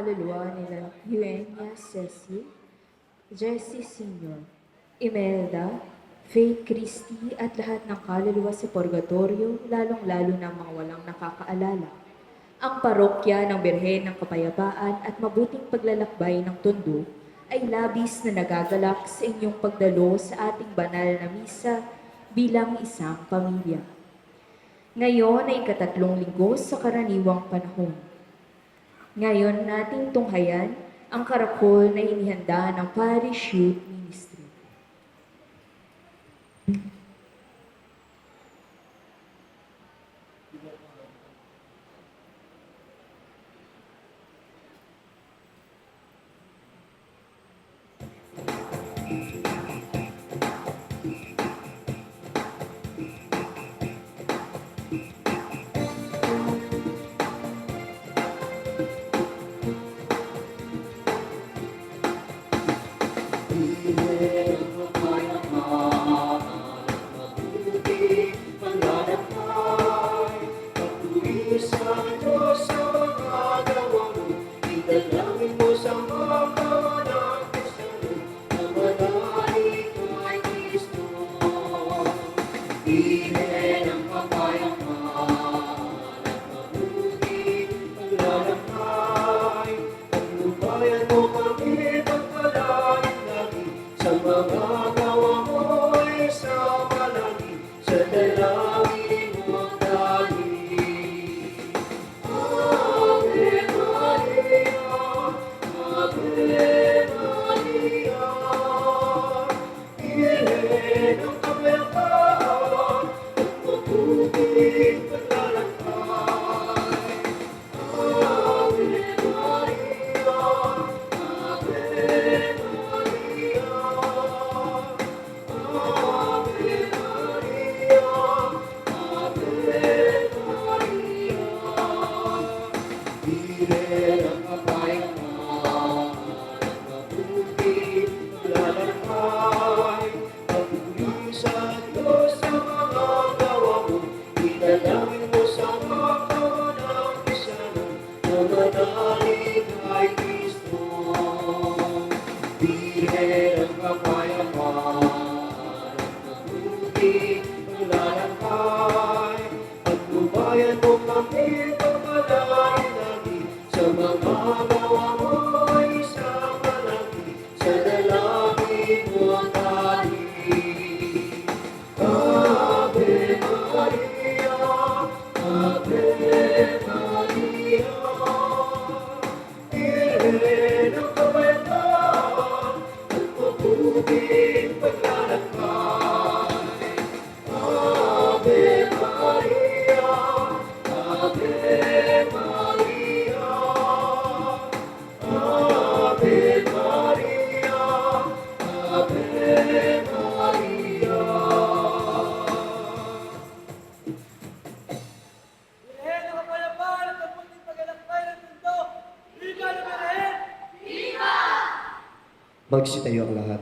kaluluwa nila Eugenia Ceci, Jessie Sr., Imelda, Faith Christie at lahat ng kaluluwa sa purgatorio, lalong-lalo na mga walang nakakaalala. Ang parokya ng Birhen ng Kapayapaan at mabuting paglalakbay ng Tondo ay labis na nagagalak sa inyong pagdalo sa ating banal na misa bilang isang pamilya. Ngayon ay ika-3 linggo sa karaniwang panahon. Ngayon nating tunghayan ang karakol na inihanda ng Parish Youth Ministry. Magsitayo ang lahat.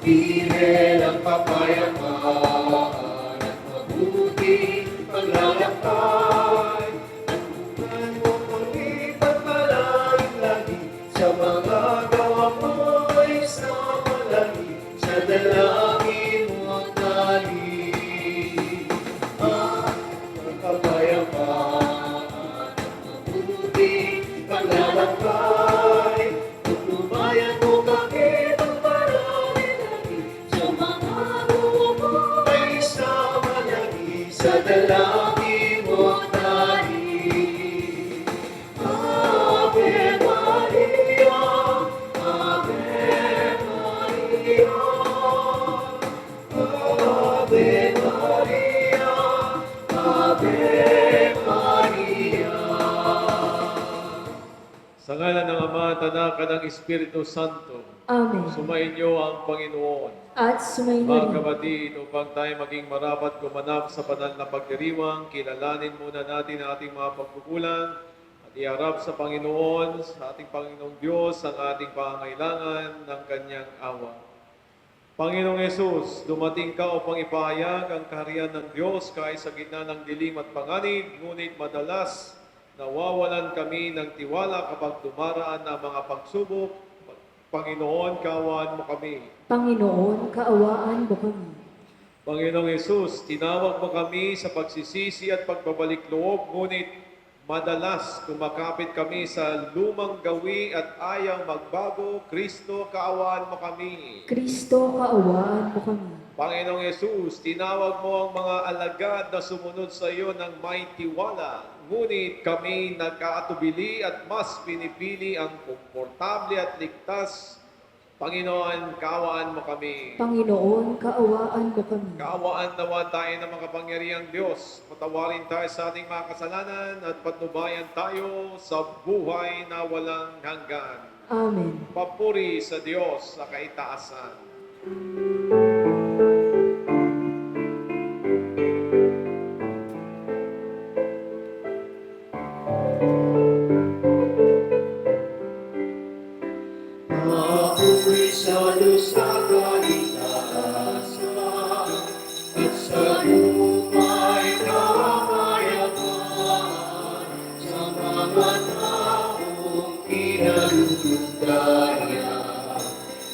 Tingin ang kapayapaan at mabuting paglalakbay. Tugunan mo kami pagpalain lagi sa mga gawa mo'y sa malagi sa dalangin mo tali. Ang kapayapaan at mabuting paglalakbay. Tutubayan mo kami pagpalain lagi sa mga gawa mo'y sa malagi sa dalangin mo tali. Ave Maria, Ave Maria, Ave Maria, Ave Maria. Sa ngalan ng Ama, at Anak, at ng Espiritu Santo, Amen. sumainyo ang Panginoon. At sumainyo Mga rin. kapatid, upang tayo maging marapat gumanap sa banal na pagdiriwang, kilalanin muna natin ang ating mga pagkukulang at iharap sa Panginoon, sa ating Panginoong Diyos, ang ating pangangailangan ng Kanyang awa. Panginoong Yesus, dumating ka upang ipahayag ang kaharian ng Diyos kahit sa gitna ng dilim at panganib, ngunit madalas nawawalan kami ng tiwala kapag dumaraan ang mga pagsubok. Panginoon, kaawaan mo kami. Panginoon, kaawaan mo kami. Panginoong Yesus, tinawag mo kami sa pagsisisi at pagbabalik loob, ngunit madalas kumakapit kami sa lumang gawi at ayaw magbago. Kristo, kaawaan mo kami. Kristo, kaawaan mo kami. Panginoong Yesus, tinawag mo ang mga alagad na sumunod sa iyo ng may tiwala. Ngunit kami nagkaatubili at mas pinipili ang komportable at ligtas. Panginoon, kaawaan mo kami. Panginoon, kaawaan mo kami. Kaawaan nawa tayo ng mga kapangyarihang Diyos. Patawarin tayo sa ating mga kasalanan at patnubayan tayo sa buhay na walang hanggan. Amen. Papuri sa Diyos sa kaitaasan. Ako'y salo sa kaligtasan at sa luma'y kapayapaan sa mga taong pinalulugaya.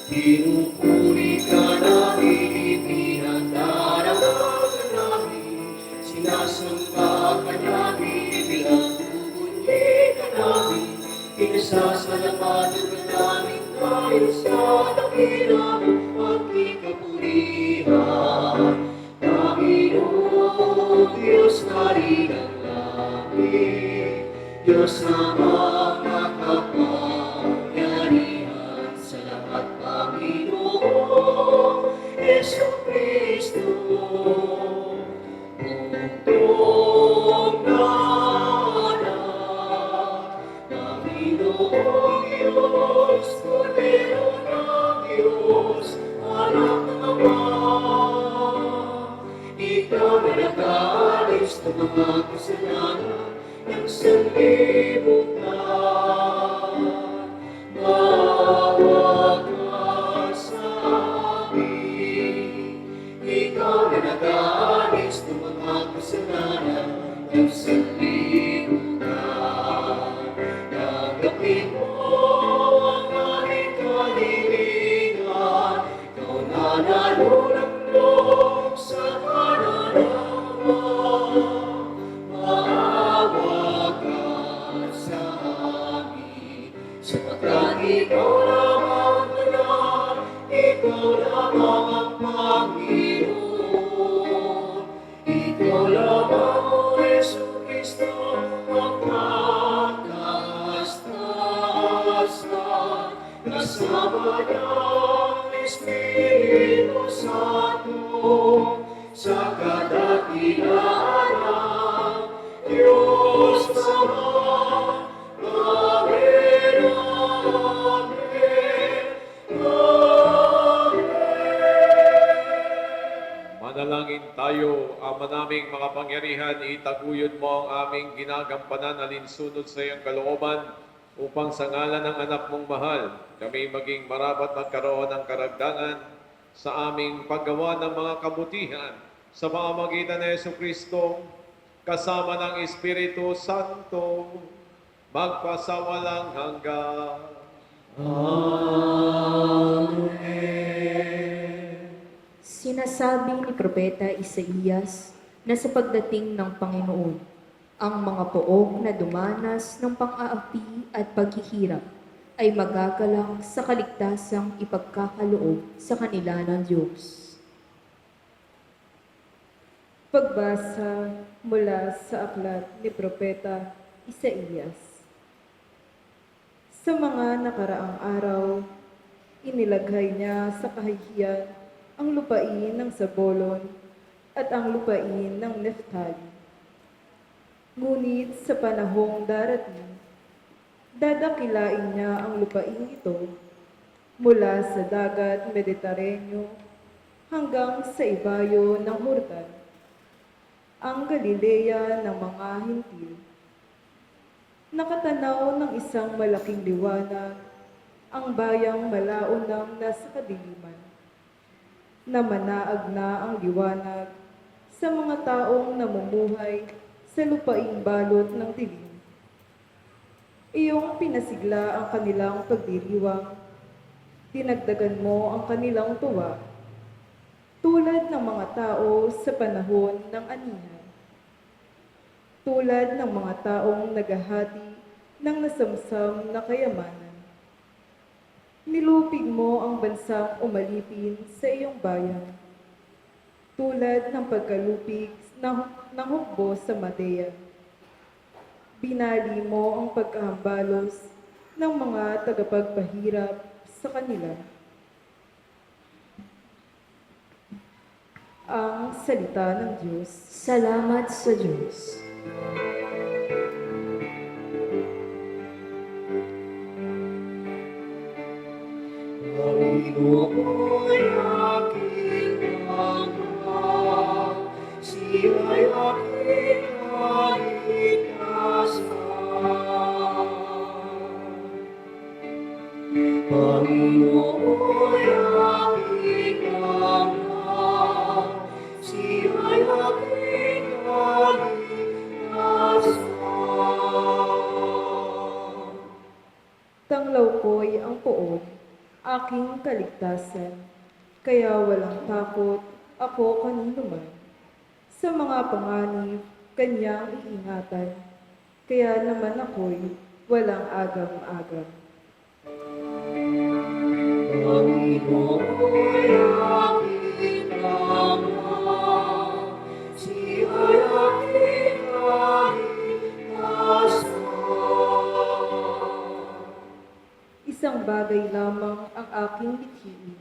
Pinupuri ka namin, pinagdaramagan namin, sinasamba ka namin, pinagpupunyi ka namin, pinasasalamatan ka namin dahil sa dakilang pagkikapurihan. Panginoon, Diyos na rin ang langit, Diyos na makapangyarihan sa lahat, Panginoon, Jesucristo. Bugtong nanak, Panginoong Diyos, Kordero ng Diyos, Anak ng Ama. Ikaw na nag-aalis ng mga kasalanan ng sanlibutan. Maawa ka sa amin. Ikaw na nag-aalis ng mga kasalanan ng sanlibutan. Tanggapin mo ang aming kahilingan. Ikaw na nalulunod sa kananaman. Maawa ka sa amin, sapagkat ikaw lamang ang ikaw lamang ang Panginoon. Ikaw lamang, O Jesucristo, ang pagkakastasan, kasama ng Espiritu Santo, sa kadakilaan ng Diyos Ama. Amen, amen, amen. Manalangin tayo, Ama naming makapangyarihan, itaguyod mo ang aming ginagampanan alinsunod sa iyong kalooban, upang sa ngalan ng anak mong mahal, kami maging marapat magkaroon ng karagdagan sa aming paggawa ng mga kabutihan sa pamamagitan ni Jesucristo, kasama ng Espiritu Santo, magpasawalang hanggan. Sinasabi ni Propeta Isaías na sa pagdating ng Panginoon, ang mga pook na dumanas ng pang-aapi at paghihirap ay magagalang sa kaligtasang ipagkakaloob sa kanila ng Diyos. Pagbasa mula sa aklat ni Propeta Isaías. Sa mga nakaraang araw, inilagay niya sa kahihiyan ang lupain ng Zabulon at ang lupain ng Neftali. Ngunit sa panahong darating, dadakilain niya ang lupain ito mula sa dagat Mediteraneo hanggang sa ibayo ng Jordan, ang Galilea ng mga Hintil. Nakatanaw ng isang malaking liwanag ang bayang malaunang nasa kadiliman. Namanaag na ang liwanag sa mga taong namumuhay sa lupaing balot ng dilim. Iyong pinasigla ang kanilang pagdiriwang, dinagdagan mo ang kanilang tuwa, tulad ng mga tao sa panahon ng anihan. Tulad ng mga taong naghahati ng nasamsam na kayamanan. Nilupig mo ang bansang umalipin sa iyong bayan, tulad ng pagkalupig ng hukbo sa Madea. Binali mo ang pagkahambalos ng mga tagapagpahirap sa kanila. Ang salita ng Diyos. Salamat sa Diyos. Panginoon aking Ama, siya'y aking kaligtasan. Panginoon aking Ama, siya'y aking kaligtasan. Tanglaw ko'y ang poon, aking kaligtasan, kaya walang takot ako kanino man. Sa mga panganib, kanyang iingatan, kaya naman ako'y walang agam-agam. Panginoon aking Ama, siya'y aking kaligtasan. Isang bagay lamang ang aking bithiin,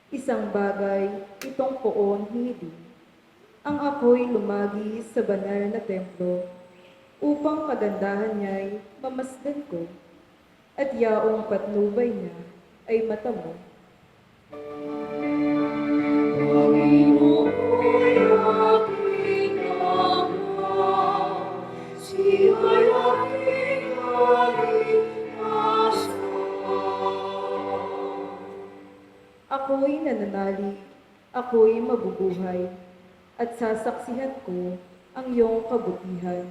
isang bagay itong poon hiniling. Ang ako'y lumagi sa banal na templo, upang kagandahan niya'y mamasdan ko, at yaong patnubay niya ay matamo. Panginoon aking Ama, siya'y aking kaligtasan. Ako'y nananalig, ako'y mabubuhay, at sasaksihan ko ang iyong kabutihan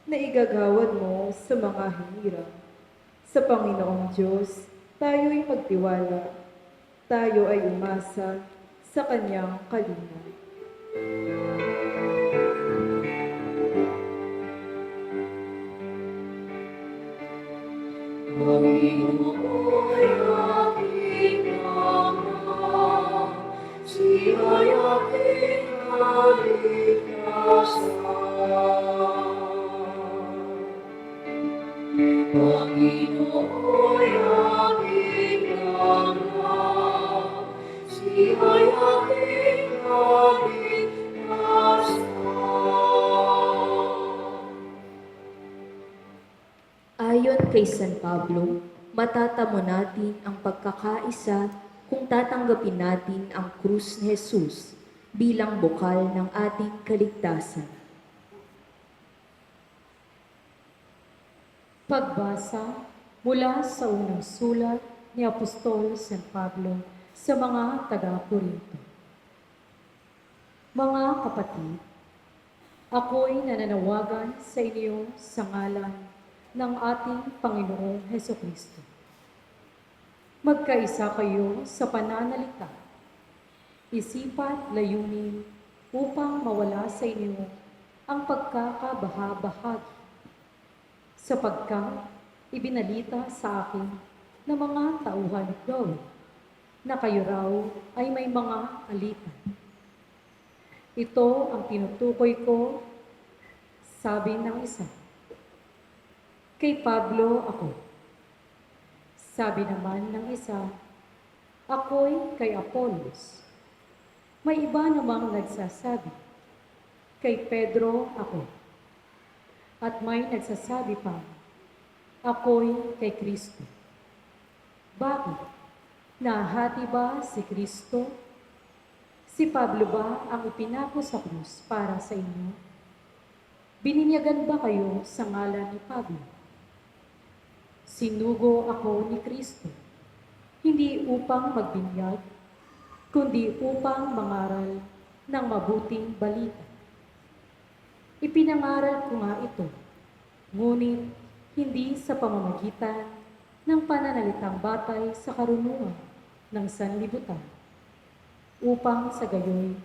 na igagawad mo sa mga hirap. Sa Panginoong Diyos, tayo'y magtiwala, tayo ay umasa sa Kanyang kalinga. Panginoon aking Ama, siya'y aking kaligtasan. Panginoon aking Ama, siya'y aking kaligtasan. Ayon kay San Pablo, matatamo natin ang pagkakaisa kung tatanggapin natin ang krus ni Jesus bilang bukal ng ating kaligtasan. Pagbasa mula sa unang sulat ni Apostol San Pablo Sa mga taga-Korinto. Mga kapatid, ako'y nananawagan sa inyo sa ngalan ng ating Panginoong Hesukristo. Magkaisa kayo sa pananalita, isipat layunin upang mawala sa inyo ang pagkakabaha-bahagi, sapagkat ibinalita sa akin ng mga tauhan daw na kayo raw ay may mga alitan. Ito ang tinutukoy ko, sabi ng isa. Kay Pablo ako. Sabi naman ng isa, ako'y kay Apollos. May iba namang nagsasabi, kay Pedro ako. At may nagsasabi pa, ako'y kay Kristo. Bakit? Nahati ba si Kristo? Si Pablo ba ang ipinako sa krus para sa inyo? Bininyagan ba kayo sa ngalan ni Pablo? Sinugo ako ni Kristo, hindi upang magbinyag, kundi upang mangaral ng mabuting balita. Ipinangaral ko nga ito, ngunit hindi sa pamamagitan ng pananalitang batay sa karunungan ng sanlibutan, upang sa gayoy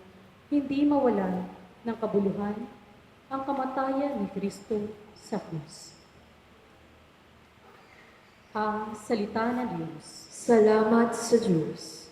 hindi mawalan ng kabuluhan ang kamatayan ni Kristo sa krus. Ang salita ng Diyos. Salamat sa Diyos.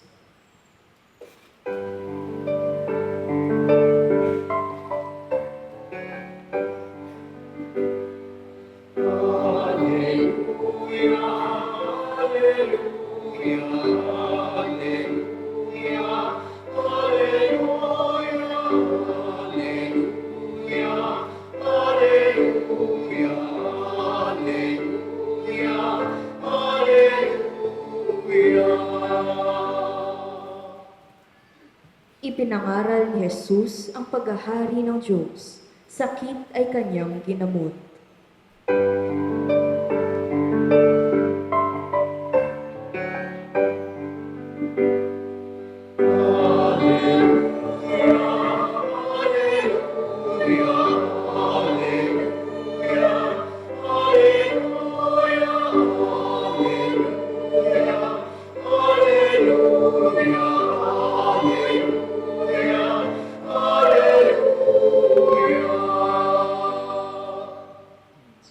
Ipinangaral ni Jesus ang paghahari ng Diyos. Sakit ay kanyang ginamot.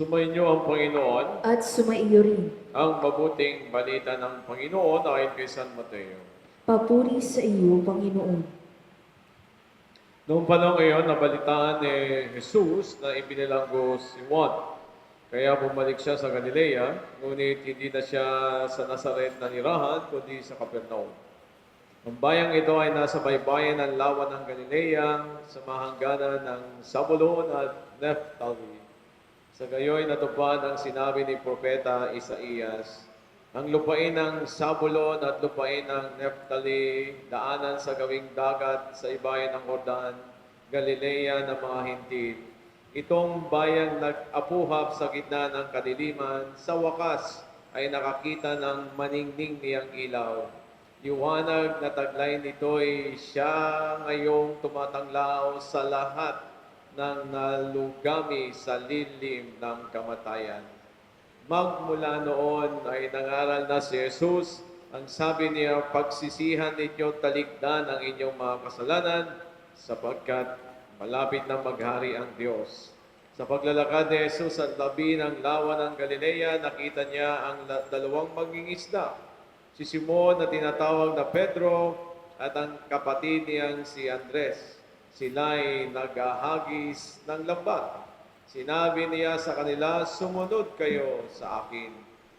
Sumainyo ang Panginoon, At sumaiyo rin. ang mabuting balita ng Panginoon ayon kay San Mateo. Papuri sa iyo, Panginoon. Noong panahon ngayon, nabalitaan ni Jesus na ipinilanggo si Juan. Kaya bumalik siya sa Galilea, ngunit hindi na siya sa Nazaret na nirahan, kundi sa Capernaum. Ang bayang ito ay nasa baybayin ng lawa ng Galilea, sa mahangganan ng Zabulon at Naphtali. Sa gayoy natupad ang sinabi ni Propeta Isaías, ang lupain ng Zabulon at lupain ng Naphtali, daanan sa gawing dagat sa ibayan ng Jordan, Galilea ng mga hintil. Itong bayang nag-apuhap sa gitna ng kadiliman, sa wakas ay nakakita ng maningning niyang ilaw. Liwanag na taglay nito'y siya ngayong tumatanglaw sa lahat ng nalugami sa lilim ng kamatayan. Magmula noon ay nangaral na si Jesus. Ang sabi niya, pagsisihan ninyo talikdan ang inyong mga kasalanan sapagkat malapit na maghari ang Diyos. Sa paglalakad ni Jesus sa tabi ng lawa ng Galilea, nakita niya ang dalawang mangingisda. Si Simon na tinatawag na Pedro at ang kapatid niyang si Andres. Sila'y naghahagis ng lambat. Sinabi niya sa kanila, sumunod kayo sa akin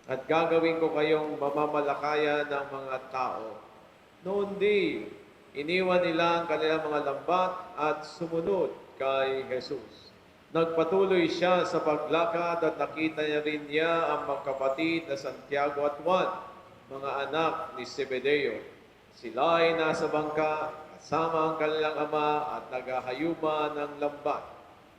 at gagawin ko kayong mamamalakayan ng mga tao. Noon di, iniwan nila ang kanilang mga lambat at sumunod kay Jesus. Nagpatuloy siya sa paglakad at nakita niya rin ang mga kapatid na Santiago at Juan, mga anak ni Zebedeo. Sila ay nasa bangka, kasama ang kanilang ama at naghahayuma ng lambat.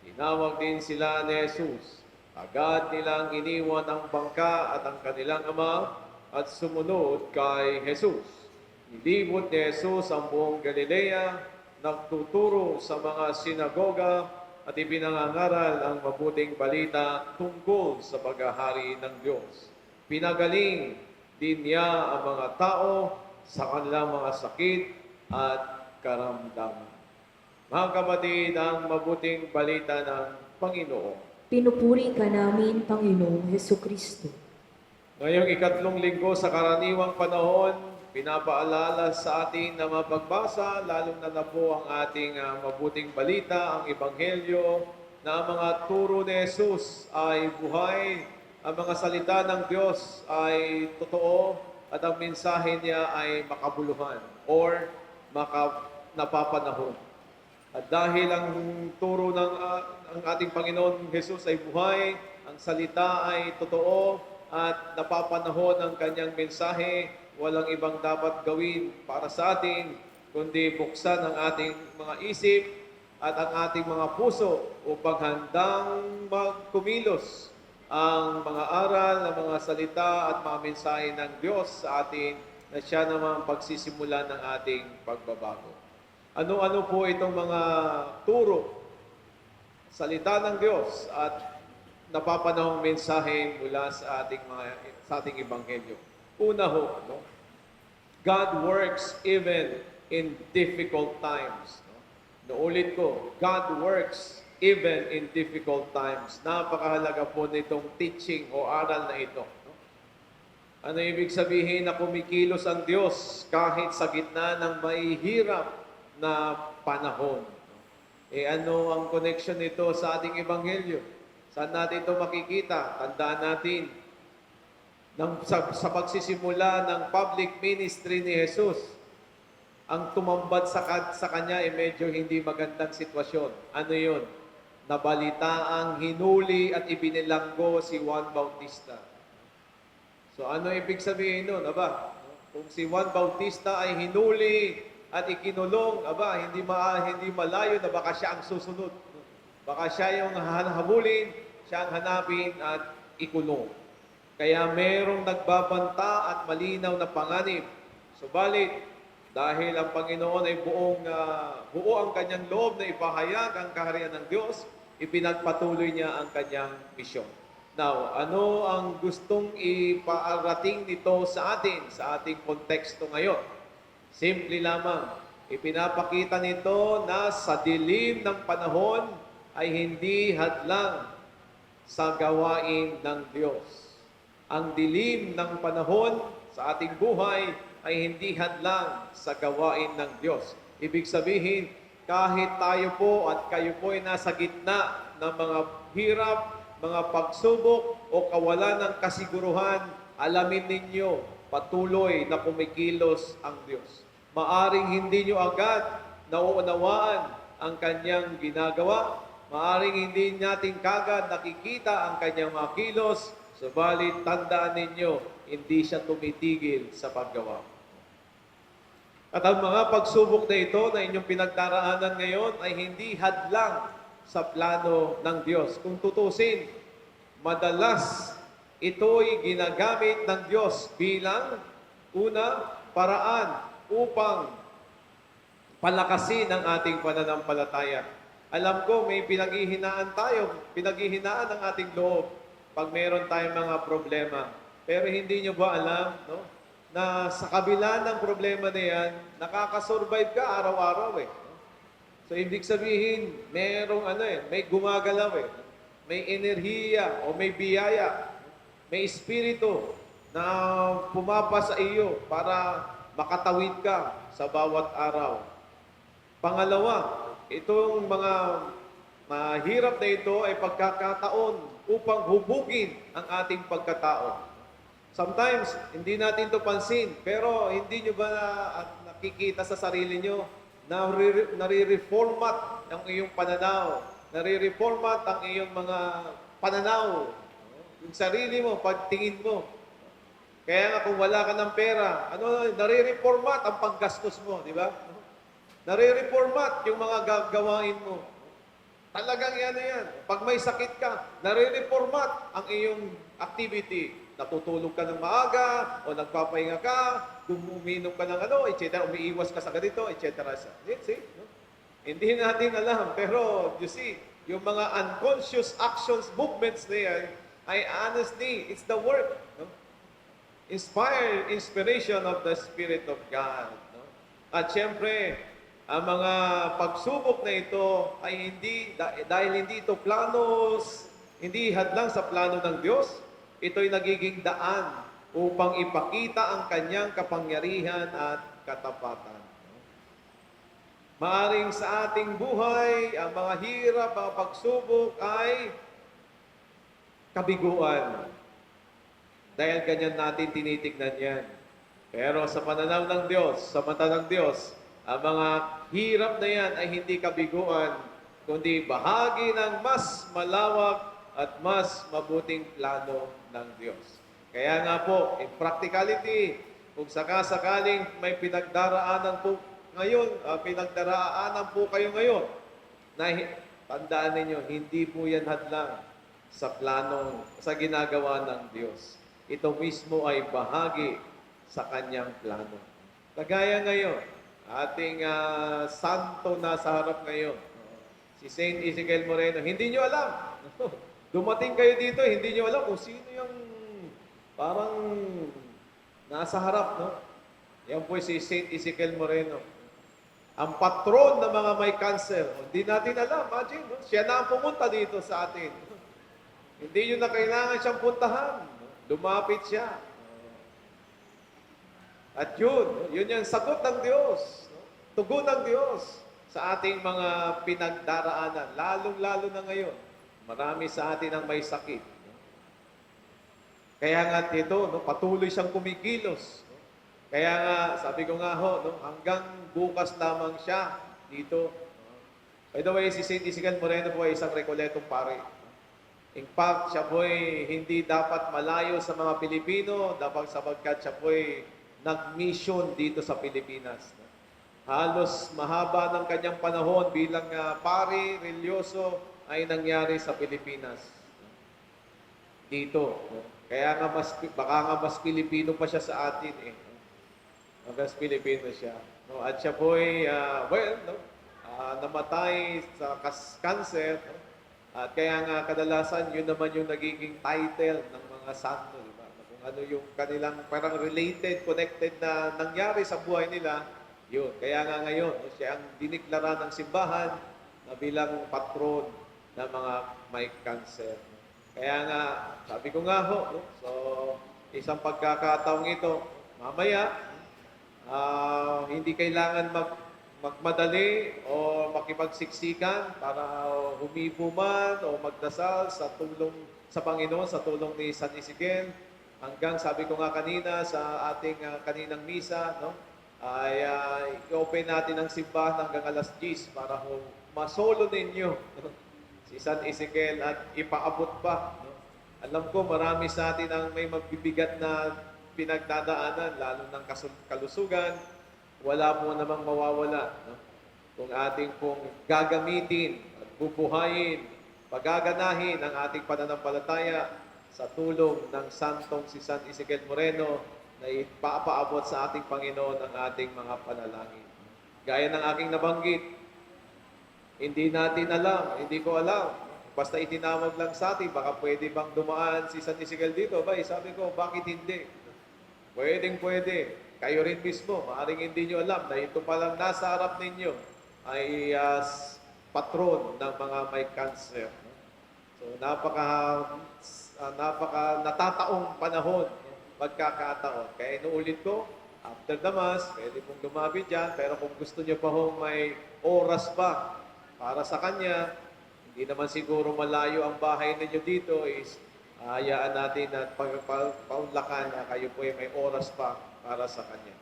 Tinawag din sila ni Jesus. Agad nilang iniwan ang bangka at ang kanilang ama at sumunod kay Jesus. Nilibot ni Jesus ang buong Galilea, nagtuturo sa mga sinagoga at ipinangangaral ang mabuting balita tungkol sa paghahari ng Diyos. Pinagaling din niya ang mga tao sa kanilang mga sakit at karamdaman. Mga kapatid, ang mabuting balita ng Panginoon. Pinupuri ka namin, Panginoong Heso Kristo. Ngayong ikatlong linggo sa karaniwang panahon, pinapaalala sa atin na mapagbasa, lalong na po ang ating mabuting balita, ang Ebanghelyo, na ang mga turo ni Jesus ay buhay, ang mga salita ng Diyos ay totoo, at ang mensahe niya ay makabuluhan or napapanahon. At dahil ang turo ng ang ating Panginoon Jesus ay buhay, ang salita ay totoo, at napapanahon ang kanyang mensahe, walang ibang dapat gawin para sa atin, kundi buksan ang ating mga isip at ang ating mga puso upang handang magkumilos ang mga aral, ang mga salita at mga mensahe ng Diyos sa atin na siya naman pagsisimula ng ating pagbabago. Ano-ano po itong mga turo, salita ng Diyos at napapanahong mensahe mula sa ating ebanghelyo? Una ho, no? God works even in difficult times. No? Naulit ko, God works even in difficult times. Napakahalaga po nitong teaching o aral na ito. No? Ano ibig sabihin na kumikilos ang Diyos kahit sa gitna ng mahihirap na panahon? Ano ang connection nito sa ating ebanghelyo? Saan natin ito makikita? Tandaan natin, sa pagsisimula ng public ministry ni Jesus, ang tumambad sa kanya ay medyo hindi magandang sitwasyon. Ano yun? Nabalitaang hinuli at ibinilanggo si Juan Bautista. So ano ibig sabihin nun? Kung si Juan Bautista ay hinuli at ikinulong, hindi malayo na baka siya ang susunod. Baka siya yung hahabulin, siya ang hanapin at ikulong. Kaya merong nagbabanta at malinaw na panganib. Subalit, dahil ang Panginoon ay buo ang kanyang loob na ipahayag ang kaharian ng Diyos, ipinagpatuloy niya ang kanyang misyon. Now, ano ang gustong ipaarating nito sa ating konteksto ngayon? Simple lamang, ipinapakita nito na sa dilim ng panahon ay hindi hadlang sa gawain ng Diyos. Ang dilim ng panahon sa ating buhay ay hindi hadlang sa gawain ng Diyos. Ibig sabihin, kahit tayo po at kayo po ay nasa gitna ng mga hirap, mga pagsubok o kawalan ng kasiguruhan, alamin ninyo, patuloy na kumikilos ang Diyos. Maaring hindi nyo agad nauunawaan ang kanyang ginagawa, maaring hindi natin kagad nakikita ang kanyang mga kilos, subalit tandaan ninyo, hindi siya tumitigil sa paggawa. At ang mga pagsubok na ito na inyong pinagdaraanan ngayon ay hindi hadlang sa plano ng Diyos. Kung tutusin, madalas ito'y ginagamit ng Diyos bilang unang paraan upang palakasin ang ating pananampalataya. Alam ko, may pinaghihinaan ang ating loob pag meron tayong mga problema. Pero hindi nyo ba alam, no, na sa kabila ng problema na yan, nakakasurvive ka araw-araw eh. So, ibig sabihin, may gumagalaw eh. May enerhiya o may biyaya, may espiritu na pumapa sa iyo para makatawid ka sa bawat araw. Pangalawa, itong mga mahirap na ito ay pagkakataon upang hubugin ang ating pagkatao. Sometimes, hindi natin ito pansin, pero hindi nyo ba nakikita sa sarili nyo na nare-reformat ang iyong pananaw, nare-reformat ang iyong mga pananaw, yung sarili mo, pagtingin mo. Kaya nga kung wala ka ng pera, nare-reformat ang paggastos mo, di ba? Nare-reformat yung mga gagawain mo. Talagang yan. Pag may sakit ka, nare-reformat ang iyong activity. natutulog ka ng maaga, o nagpapahinga ka, umiinom ka ng etc., umiiwas ka sa ganito, etc. See? No? Hindi natin alam, pero you see, yung mga unconscious actions, movements na yan, ay honestly, it's the work. No? Inspiration of the Spirit of God. No? At syempre, ang mga pagsubok na ito ay dahil hindi ito hindi hadlang sa plano ng Diyos, ito'y nagiging daan upang ipakita ang kanyang kapangyarihan at katapatan. Maaring sa ating buhay, ang mga hirap, mga pagsubok ay kabiguan. Dahil ganyan natin tinitignan yan. Pero sa pananaw ng Diyos, sa mata ng Diyos, ang mga hirap na yan ay hindi kabiguan, kundi bahagi ng mas malawak at mas mabuting plano ng Diyos. Kaya nga po, in practicality, kung sakasakaling may pinagdaraanan po kayo ngayon, na tandaan ninyo, hindi po yan hadlang sa plano, sa ginagawa ng Diyos. Ito mismo ay bahagi sa kanyang plano. Kagaya ngayon, ating santo na sa harap ngayon, si Saint Ezekiel Moreno, hindi nyo alam. Dumating kayo dito, hindi nyo alam kung sino yung parang nasa harap, no? Yan po si Saint Ezekiel Moreno. Ang patron ng mga may cancer. Hindi natin alam. Imagine, no? Siya na ang pumunta dito sa atin. Hindi nyo na kailangan siyang puntahan. Lumapit siya. At yun yung sagot ng Diyos. Tugon ng Diyos sa ating mga pinagdaraanan. Lalong-lalo na ngayon. Marami sa atin ang may sakit. Kaya nga ito, patuloy siyang kumikilos. Kaya nga, sabi ko nga hanggang bukas lamang siya dito. By the way, si Saint Ezekiel Moreno po ay isang Recoletong pare. In fact, siya po ay hindi dapat malayo sa mga Pilipino, sapagkat siya po ay nag-mission dito sa Pilipinas. Halos mahaba ng kanyang panahon bilang pare, religyoso, ay nangyari sa Pilipinas. Dito. Kaya nga baka nga mas Pilipino pa siya sa atin eh. Mas Pilipino siya. No? At siya po ay, namatay sa cancer. No? At kaya nga kadalasan, yun naman yung nagiging title ng mga santo. Diba? Kung ano yung kanilang parang related, connected na nangyari sa buhay nila, yun. Kaya nga ngayon, siya ang diniklara ng simbahan na bilang patron ng mga may cancer. Kaya nga, sabi ko nga so isang pagkakataong ito, mamaya, hindi kailangan magmadali o makipagsiksikan para humipo man o magdasal sa tulong sa Panginoon, sa tulong ni San Ezekiel. Hanggang sabi ko nga kanina sa ating kaninang misa, ay i-open natin ang simbahan hanggang alas 10 para masolo ninyo si San Ezekiel at ipaabot pa. Alam ko marami sa atin ang may magbibigat na pinagdadaanan, lalo ng kalusugan, wala po namang mawawala. Kung ating pong gagamitin at bubuhayin, pagaganahin ang ating pananampalataya sa tulong ng Santong si San Ezekiel Moreno na ipapaabot sa ating Panginoon ang ating mga panalangin. Gaya ng aking nabanggit, hindi natin alam, hindi ko alam. Basta itinawag lang sa atin, baka pwede bang dumaan si San Ezekiel dito? Sabi ko, bakit hindi? Pwede. Kayo rin mismo, maaaring hindi nyo alam na ito palang nasa harap ninyo ay patron ng mga may cancer. So, napaka natataong panahon, pagkakataon. Kaya inuulit ko, after the Mass, pwede pong lumapit dyan, pero kung gusto nyo pa may oras pa para sa Kanya, hindi naman siguro malayo ang bahay ninyo dito, is hayaan natin at paunlakan na kayo po ay may oras pa para sa Kanya.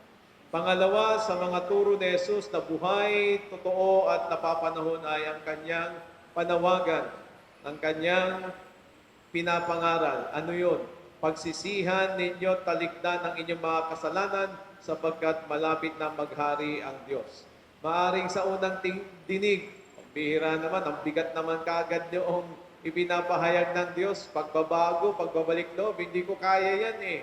Pangalawa, sa mga turo ni Jesus na buhay, totoo at napapanahon ay ang Kanyang panawagan, ang Kanyang pinapangaral. Ano yun? Pagsisihan ninyo, talikdan ang inyong mga kasalanan sapagkat malapit na maghari ang Diyos. Maaring sa unang dinig, bihira naman, ang bigat naman kaagad yung ipinapahayag ng Diyos, pagbabago, pagbabalik loob, hindi ko kaya yan eh.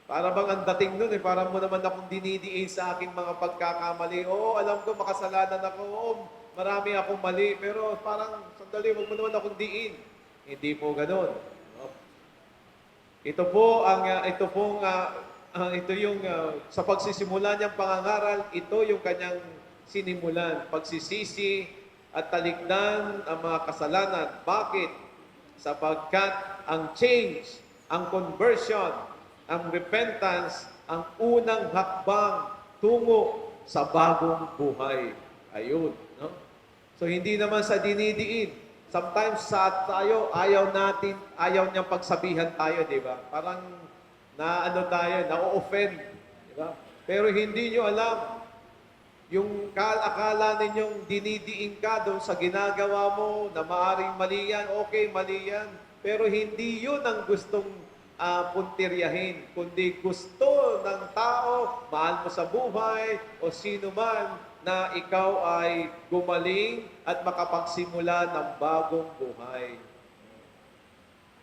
Para bang ang dating nun eh, para mo naman akong dinidiin sa aking mga pagkakamali. Oo, alam ko, makasalanan ako. Oo, marami akong mali. Pero parang, sandali, huwag mo naman akong diin. Hindi po ganun. No? Ito yung sa pagsisimula niyang pangangaral, ito yung kanyang sinimulan. Pagsisisi at talikdan ang mga kasalanan. Bakit? Sapagkat ang change, ang conversion, ang repentance, ang unang hakbang tungo sa bagong buhay. Ayun. No? So, hindi naman sa dinidiin. Sometimes sa tayo, ayaw niyang pagsabihan tayo, di ba? Parang na-offend. Di ba? Pero hindi niyo alam, yung akala ninyong dinidiin ka doon sa ginagawa mo na maaring mali yan, okay, mali yan. Pero hindi yun ang gustong puntiryahin, kundi gusto ng tao, mahal mo sa buhay, o sino man na ikaw ay gumaling at makapagsimula ng bagong buhay.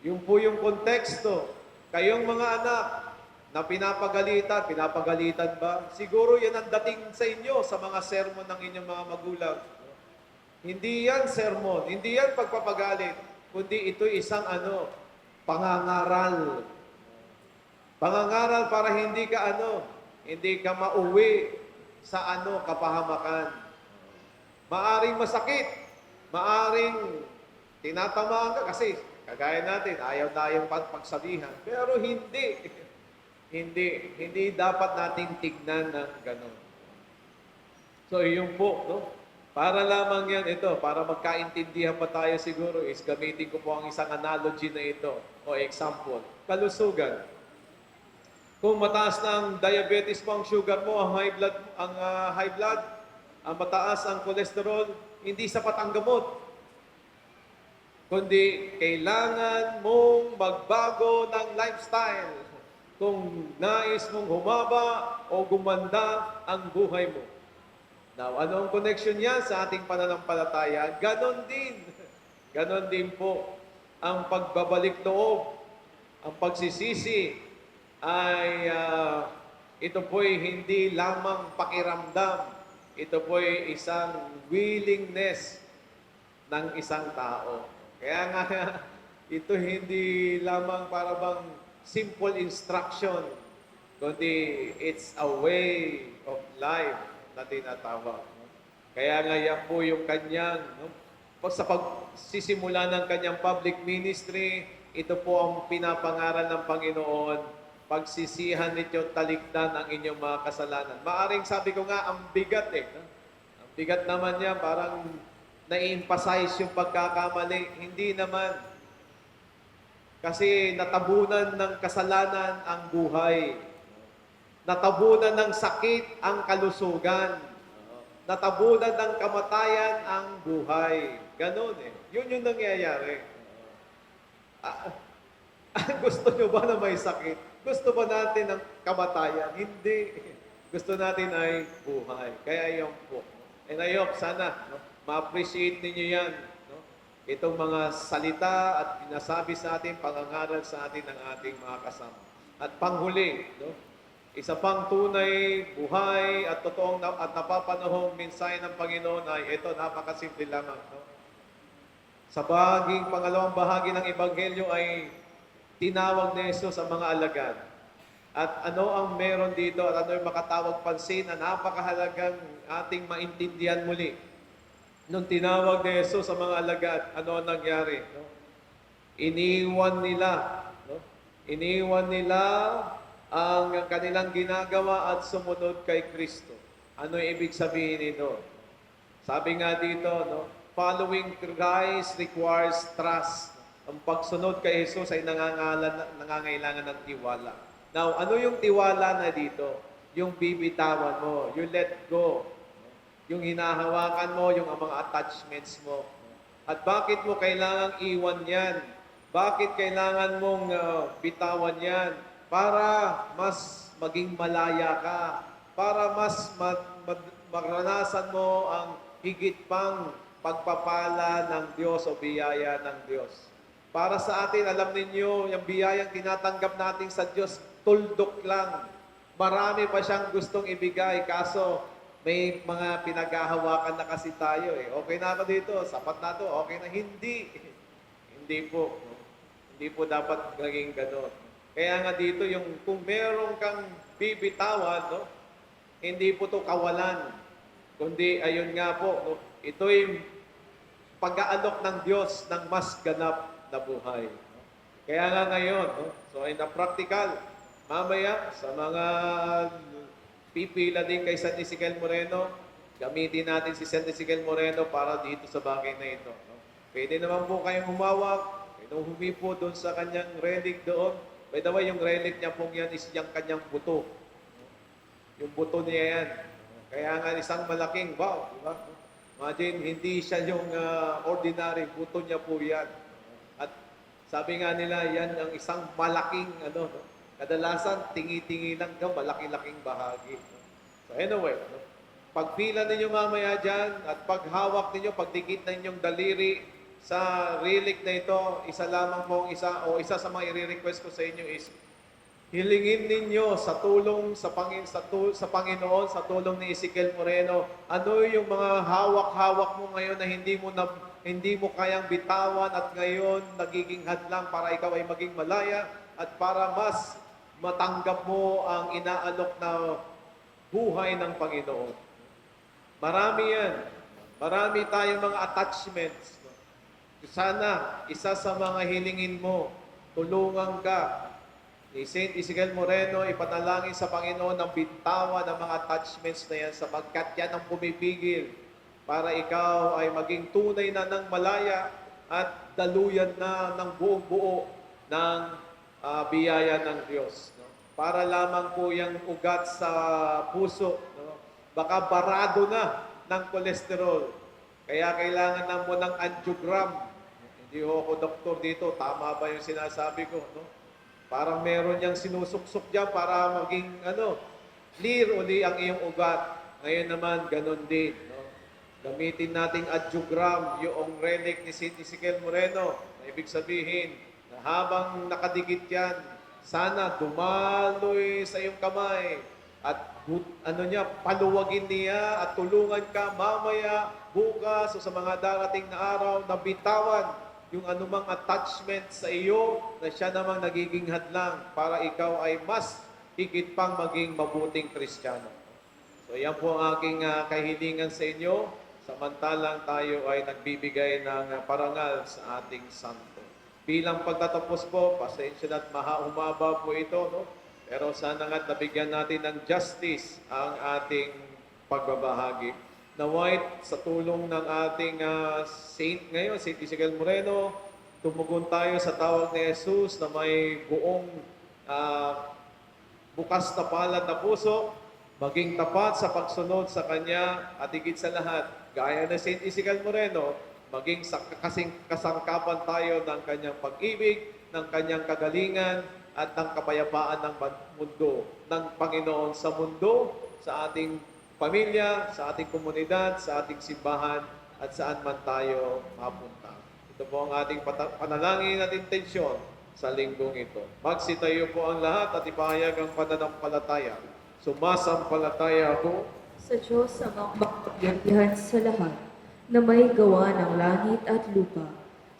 Yun po yung konteksto. Kayong mga anak na pinapagalitan ba? Siguro yan ang dating sa inyo sa mga sermon ng inyong mga magulang. Hindi yan sermon, hindi yan pagpapagalit, kundi ito isang pangangaral. Pangangaral para hindi ka mauwi sa kapahamakan. Maaring masakit, maaring tinatamaan ka kasi kagaya natin, ayaw tayong pagsabihan. Pero hindi. Hindi dapat nating tignan ng ganon. So, yun po, no? Para lamang yan ito, para magkaintindihan pa tayo siguro is gamitin ko po ang isang analogy na ito o example. Kalusugan. Kung mataas na ang diabetes mo, ang sugar mo, ang high blood, ang mataas ang cholesterol, hindi sapat ang gamot. Kundi kailangan mong magbago ng lifestyle kung nais mong humaba o gumanda ang buhay mo. Now, ano ang connection niya sa ating pananampalataya? Ganon din. Ganon din po ang pagbabalik loob, ang pagsisisi ay ito po'y hindi lamang pakiramdam. Ito po'y isang willingness ng isang tao. Kaya nga, ito hindi lamang para bang simple instruction, kundi it's a way of life na tinatawag. No? Kaya nga yan po yung kanyang, sa pagsisimula ng kanyang public ministry, ito po ang pinapangaral ng Panginoon, pagsisihan ninyo, talikdan ang inyong mga kasalanan. Maaring sabi ko nga, ang bigat no? Ang bigat naman niya, parang na-emphasize yung pagkakamali. Hindi naman. Kasi natabunan ng kasalanan ang buhay. Natabunan ng sakit ang kalusugan. Natabunan ng kamatayan ang buhay. Ganon eh. Yun yung nangyayari. Gusto nyo ba na may sakit? Gusto ba natin ng kamatayan? Hindi. Gusto natin ay buhay. Kaya yun po. And I hope sana ma-appreciate ninyo yan. Itong mga salita at pinasabi sa atin, pangangaral sa atin ng ating mga kasama. At panghuli, isa pang tunay, buhay at totoong at napapanahong mensahe ng Panginoon ay ito, napakasimple lamang. Sa pangalawang bahagi ng Ebanghelyo ay tinawag ni Jesus ang mga alagad. At ano ang meron dito at ano yung makatawag pansin na napakahalagang ating maintindihan muli. Nung tinawag ni Jesus sa mga alagad, ano ang nangyari? Iniwan nila ang kanilang ginagawa at sumunod kay Kristo. Ano yung ibig sabihin nito? Sabi nga dito, following Christ requires trust. Ang pagsunod kay Jesus ay nangangailangan ng tiwala. Now, ano yung tiwala na dito? Yung bibitawan mo, you let go. Yung hinahawakan mo, yung mga attachments mo. At bakit mo kailangang iwan yan? Bakit kailangan mong bitawan yan? Para mas maging malaya ka. Para mas maranasan mo ang higit pang pagpapala ng Diyos o biyaya ng Diyos. Para sa atin, alam ninyo, yung biyayang tinatanggap natin sa Diyos, tuldok lang. Marami pa siyang gustong ibigay, kaso may mga pinaghahawakan na kasi tayo eh. Okay na ako dito, sapat na to, okay na. Hindi. Hindi po. No? Hindi po dapat naging ganon. Kaya nga dito, yung kung meron kang bibitawan, no? Hindi po to kawalan. Kundi, ayun nga po, no? Ito'y pag-aalok ng Diyos ng mas ganap na buhay. No? Kaya nga ngayon, no? So in the practical, mamaya sa mga pipila din kay San Ezequiel Moreno, gamitin natin si San Ezequiel Moreno para dito sa bagay na ito. No? Pwede naman po kayong humawak, pwede humipo doon sa kanyang relic doon. By the way, yung relic niya pong yan is yung kanyang buto. Yung buto niya yan. Kaya nga isang malaking, wow, di ba? Imagine, hindi siya yung ordinary, buto niya po yan. At sabi nga nila, yan ang isang malaking, no? Kadalasan, tingi-tingi lang daw, malaki-laking bahagi. So anyway, no? Pagpila ninyo mamaya dyan, at paghawak ninyo, pagdikit na inyong daliri sa relic na ito, isa lamang po isa sa mga i-request ko sa inyo is, hilingin ninyo sa tulong sa Panginoon, sa tulong ni Ezequiel Moreno, ano yung mga hawak-hawak mo ngayon na hindi mo kayang bitawan at ngayon nagiging hadlang para ikaw ay maging malaya at para mas matanggap mo ang inaalok na buhay ng Panginoon. Marami yan. Marami tayong mga attachments. Sana, isa sa mga hilingin mo, tulungan ka ni Saint Ezequiel Moreno, ipanalangin sa Panginoon ng bitawan ng mga attachments na yan sapagkat yan ang pumipigil para ikaw ay maging tunay na ng malaya at daluyan na ng buong buo ng biyaya ng Diyos. No? Para lamang po yung ugat sa puso, no? Baka barado na ng kolesterol. Kaya kailangan na mo ng angiogram. Hindi ako doktor dito, tama ba yung sinasabi ko? No? Parang meron niyang sinusuksok dyan para maging clear uli ang iyong ugat. Ngayon naman, ganun din. No? Gamitin nating angiogram, yung relic ni Saint Ezequiel Moreno. Na ibig sabihin, na habang nakadikit yan, sana dumaloy sa iyong kamay at paluwagin niya at tulungan ka mamaya, bukas o sa mga darating na araw na bitawan yung anumang attachment sa iyo na siya namang nagiging hadlang para ikaw ay mas higit pang maging mabuting Kristiyano. So yan po ang aking kahilingan sa inyo, samantalang tayo ay nagbibigay ng parangal sa ating santo. Bilang pagtatapos po, pasensya na't humaba po ito, no? Pero sana nga't nabigyan natin ng justice ang ating pagbabahagi. Naway sa tulong ng ating saint ngayon, Saint Ezequiel Moreno, tumugon tayo sa tawag ni Jesus na may buong bukas na palad na puso, maging tapat sa pagsunod sa Kanya at higit sa lahat, gaya ng Saint Ezequiel Moreno, maging kasangkapan tayo ng Kanyang pag-ibig, ng Kanyang kagalingan, at ng kapayapaan ng mundo, ng Panginoon sa mundo, sa ating pamilya, sa ating komunidad, sa ating simbahan, at saan man tayo mapunta. Ito po ang ating panalangin at intensyon sa linggong ito. Magsitayo po ang lahat at ipahayag ang pananampalataya. Sumasampalataya ako Sa Diyos ang makapangyarihan sa lahat, na may gawa ng langit at lupa.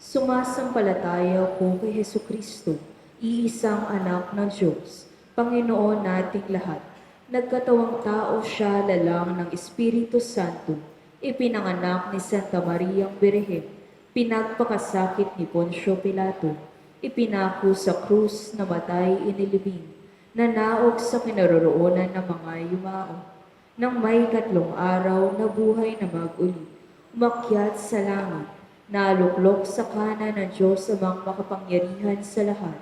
Sumasampalataya ko kay Hesukristo, iisang anak ng Diyos, Panginoon nating lahat. Nagkatawang tao siya lalang ng Espiritu Santo, ipinanganak ni Santa Mariang Birhen, pinagpakasakit ni Poncio Pilato, ipinako sa krus, namatay, inilibing, nanaog sa kinaroroonan ng mga yumao. Nang may 3 araw na buhay na mag-uli, umakyat sa langit, naluklok sa kanan ng Diyos amang makapangyarihan sa lahat.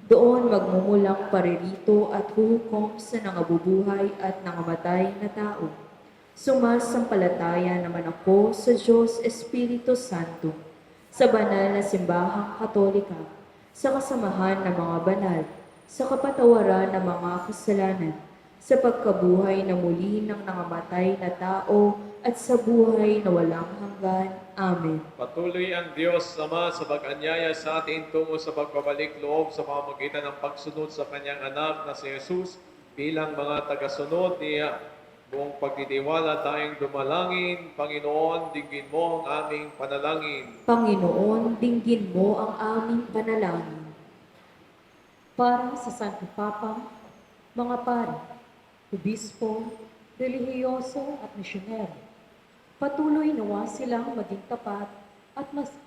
Doon magmumulang paririto at huhukom sa nangabubuhay at nangamatay na tao. Sumasampalataya naman ako sa Diyos Espiritu Santo, sa banal na simbahang katolika, sa kasamahan ng mga banal, sa kapatawaran ng mga kasalanan, sa pagkabuhay na muli ng nangamatay na tao at sa buhay na walang hanggan. Amen. Patuloy ang Diyos Ama sa pag-anyaya sa atin tungo sa pagbabalik loob sa pamamagitan ng pagsunod sa kanyang anak na si Jesus bilang mga tagasunod niya. Buong pagtitiwala tayong dumalangin, Panginoon, dinggin mo ang aming panalangin. Panginoon, dinggin mo ang aming panalangin. Para sa Santo Papa, mga pari, obispo, relihiyoso at misyonero, patuloy nawa silang maging tapat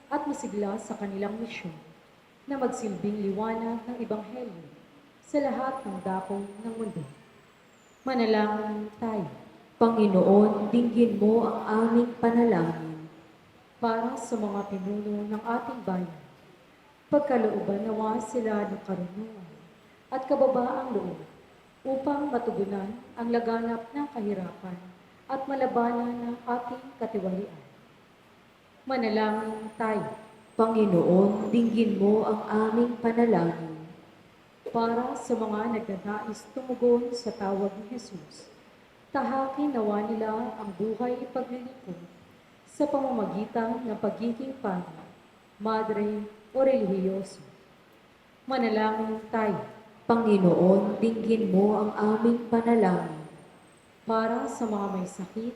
at masigla sa kanilang misyon na magsilbing liwanag ng Ebanghelyo sa lahat ng dako ng mundo. Manalangin tayo. Panginoon, dinggin mo ang aming panalangin. Para sa mga pinuno ng ating bayan, pagkalooban nawa sila ng karunungan at kababaang loob upang matugunan ang laganap ng kahirapan at malabanan ng ating katiwalian. Manalangin tayo. Panginoon, dinggin mo ang aming panalangin. Para sa mga nagnanais tumugon sa tawag ni Jesus, tahakin nawa nila ang buhay paglilingkod sa pamamagitan ng pagiging pana, madre o relihiyoso. Manalangin tayo. Panginoon, dinggin mo ang aming panalangin. Para sa mga may sakit,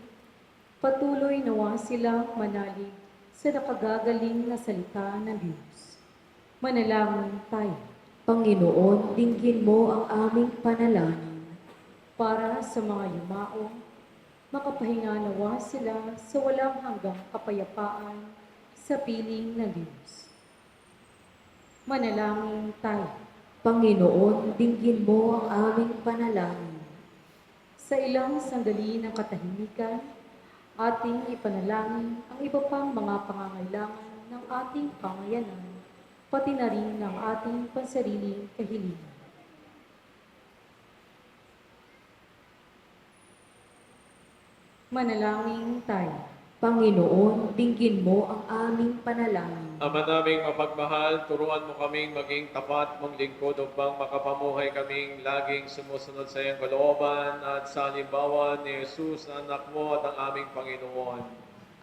patuloy nawa silang manalig sa nakagagaling na salita ng Diyos. Manalangin tayo. Panginoon, dinggin mo ang aming panalangin. Para sa mga yumaong, makapahinga nawa sila sa walang hanggang kapayapaan sa piling ng Diyos. Manalangin tayo. Panginoon, dinggin mo ang aming panalangin. Sa ilang sandali ng katahimikan, ating ipanalangin ang iba pang mga pangangailangan ng ating pangayanan, pati na rin ng ating pansariling kahilingan. Manalangin tayo. Panginoon, dinggin mo ang aming panalangin. Ama naming mapagmahal, turuan mo kaming maging tapat mong lingkod upang makapamuhay kaming laging sumusunod sa iyong kalooban at sa halimbawa ni Jesus, anak mo at ang aming Panginoon.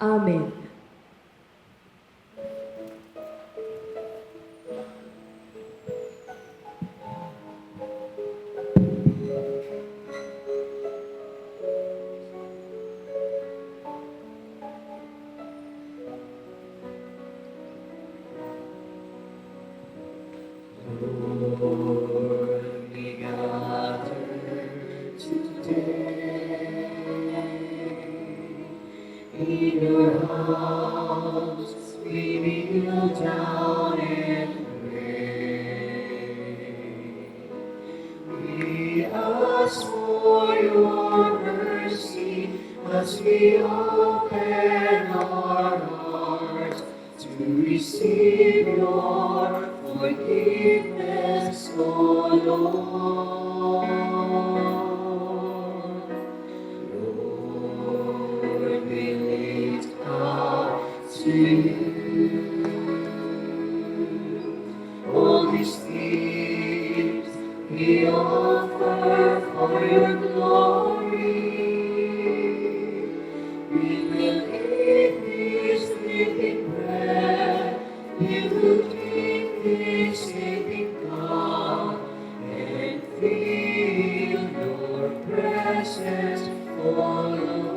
Amen. Lord, we gather today in your house. We kneel down and pray. We ask for your mercy as we open our hearts to receive your forgiveness, O Lord. Lord, we lift up to you all these things we offer for your glory. We will eat this living bread, we will drink this saving cup, and feel your presence, O Lord.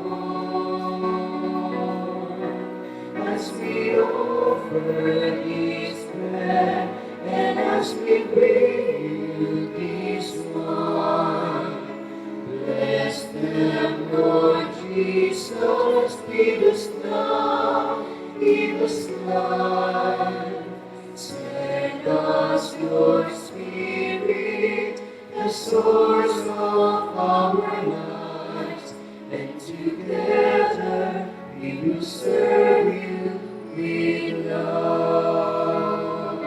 As we offer this bread, and as we bring you this wine, bless them, Lord Jesus, give us now, give us life. Send us your Spirit, the source of our lives, and together we will serve you with love.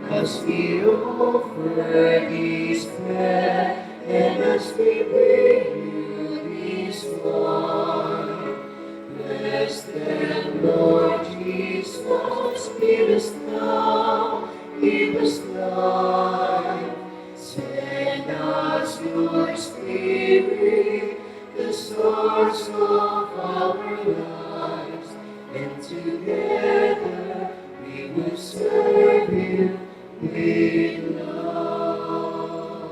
As we offer this bread, and as we bring you this wine, bless them, Lord Jesus, give us now, give us life. Send us your Spirit, the source source of our lives, and together we will serve you with love.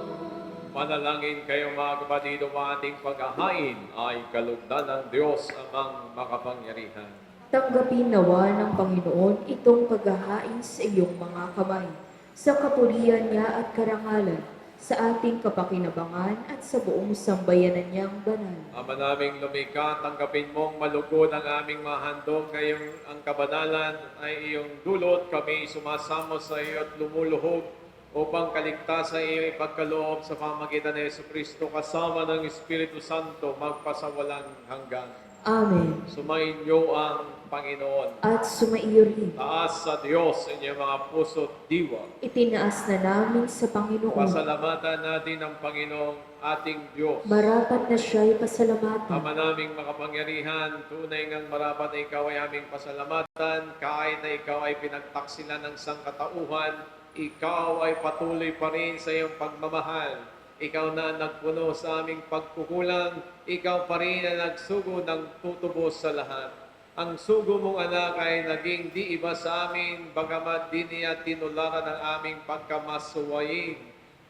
Manalangin kayo mga kapatid, ang ating paghahain ay kalugdan ng Diyos amang makapangyarihan. Tanggapin nawa ng Panginoon itong paghahain sa iyong mga kamay, sa kapurihan niya at karangalan, sa ating kapakinabangan at sa buong sambayanan niyang banal. Ama naming lumikha, tanggapin mong malugod ang aming mahandog, ngayong ang kabanalan ay iyong dulot. Kami sumasamo sa iyo at lumuluhog upang kaligtasan iyo ipagkaloob sa pamagitan ni Jesucristo kasama ng Espiritu Santo magpasawalang hanggan. Amen. Sumainyo ang Panginoon. At sumaiyo rin. Taas sa Diyos inyong mga puso't diwa. Itinaas na namin sa Panginoon. Pasalamatan natin ang Panginoong ating Diyos. Marapat na siya'y pasalamatan. Ama naming makapangyarihan, tunay ngang marapat na ikaw ay aming pasalamatan, kahit na ikaw ay pinagtaksilan ng sangkatauhan, ikaw ay patuloy pa rin sa iyong pagmamahal. Ikaw na nagpuno sa aming pagkukulang, ikaw pa rin na nagsugo ng tutubos sa lahat. Ang sugo mong anak ay naging di iba sa amin, bagamat di niya tinularan ang aming pagkamasuwayin.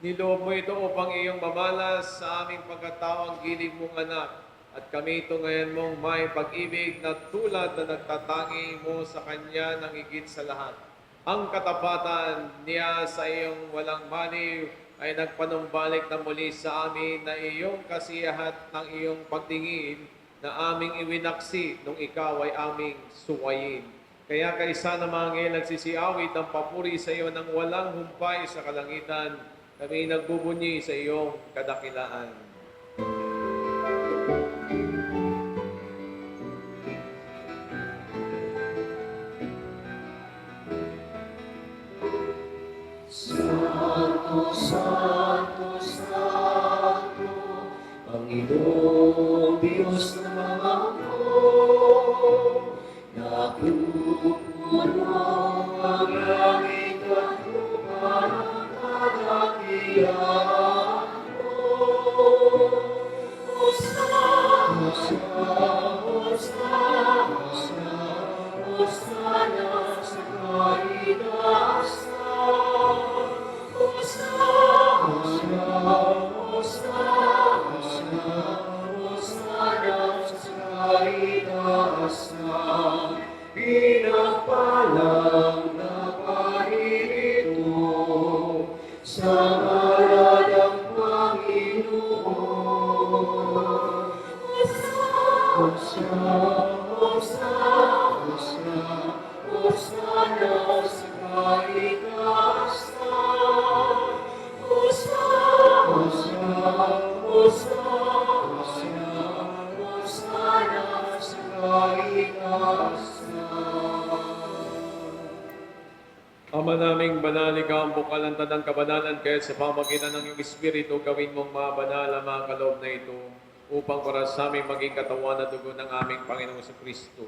Niloob mo ito upang iyong mamalas sa aming pagkatao ang gilig mong anak. At kami ito ngayon mong may pag-ibig na tulad na nagtatangi mo sa Kanya ng higit sa lahat. Ang katapatan niya sa iyong walang maliw ay nagpanumbalik na muli sa amin na iyong kasiyahat ng iyong pagtingin na aming iwinaksi nung ikaw ay aming suwayin. Kaya kaisa na mga ngayon nagsisiawit ng papuri sa iyo ng walang humpay sa kalangitan, kami nagbubunyi sa iyong kadakilaan. Santo, Santo, Santo, Panginoong Diyos ng mga napupuno ang langit at lupa ng kadakilaan mo. Hosana, Hosana, Hosana sa kaitaasan. Pinagpalang na paririto sa ngalan ng Panginoon. Hosana sa kaitaasan. Hosana sa kaitaasan. Ama naming banal, ikaw ang bukalantan ng kabanalan, kaya sa pamagitan ng iyong Espiritu, gawin mong mabanal ang mga kaloob na ito, upang para sa aming maging katawan at dugo ng aming Panginoong Kristo.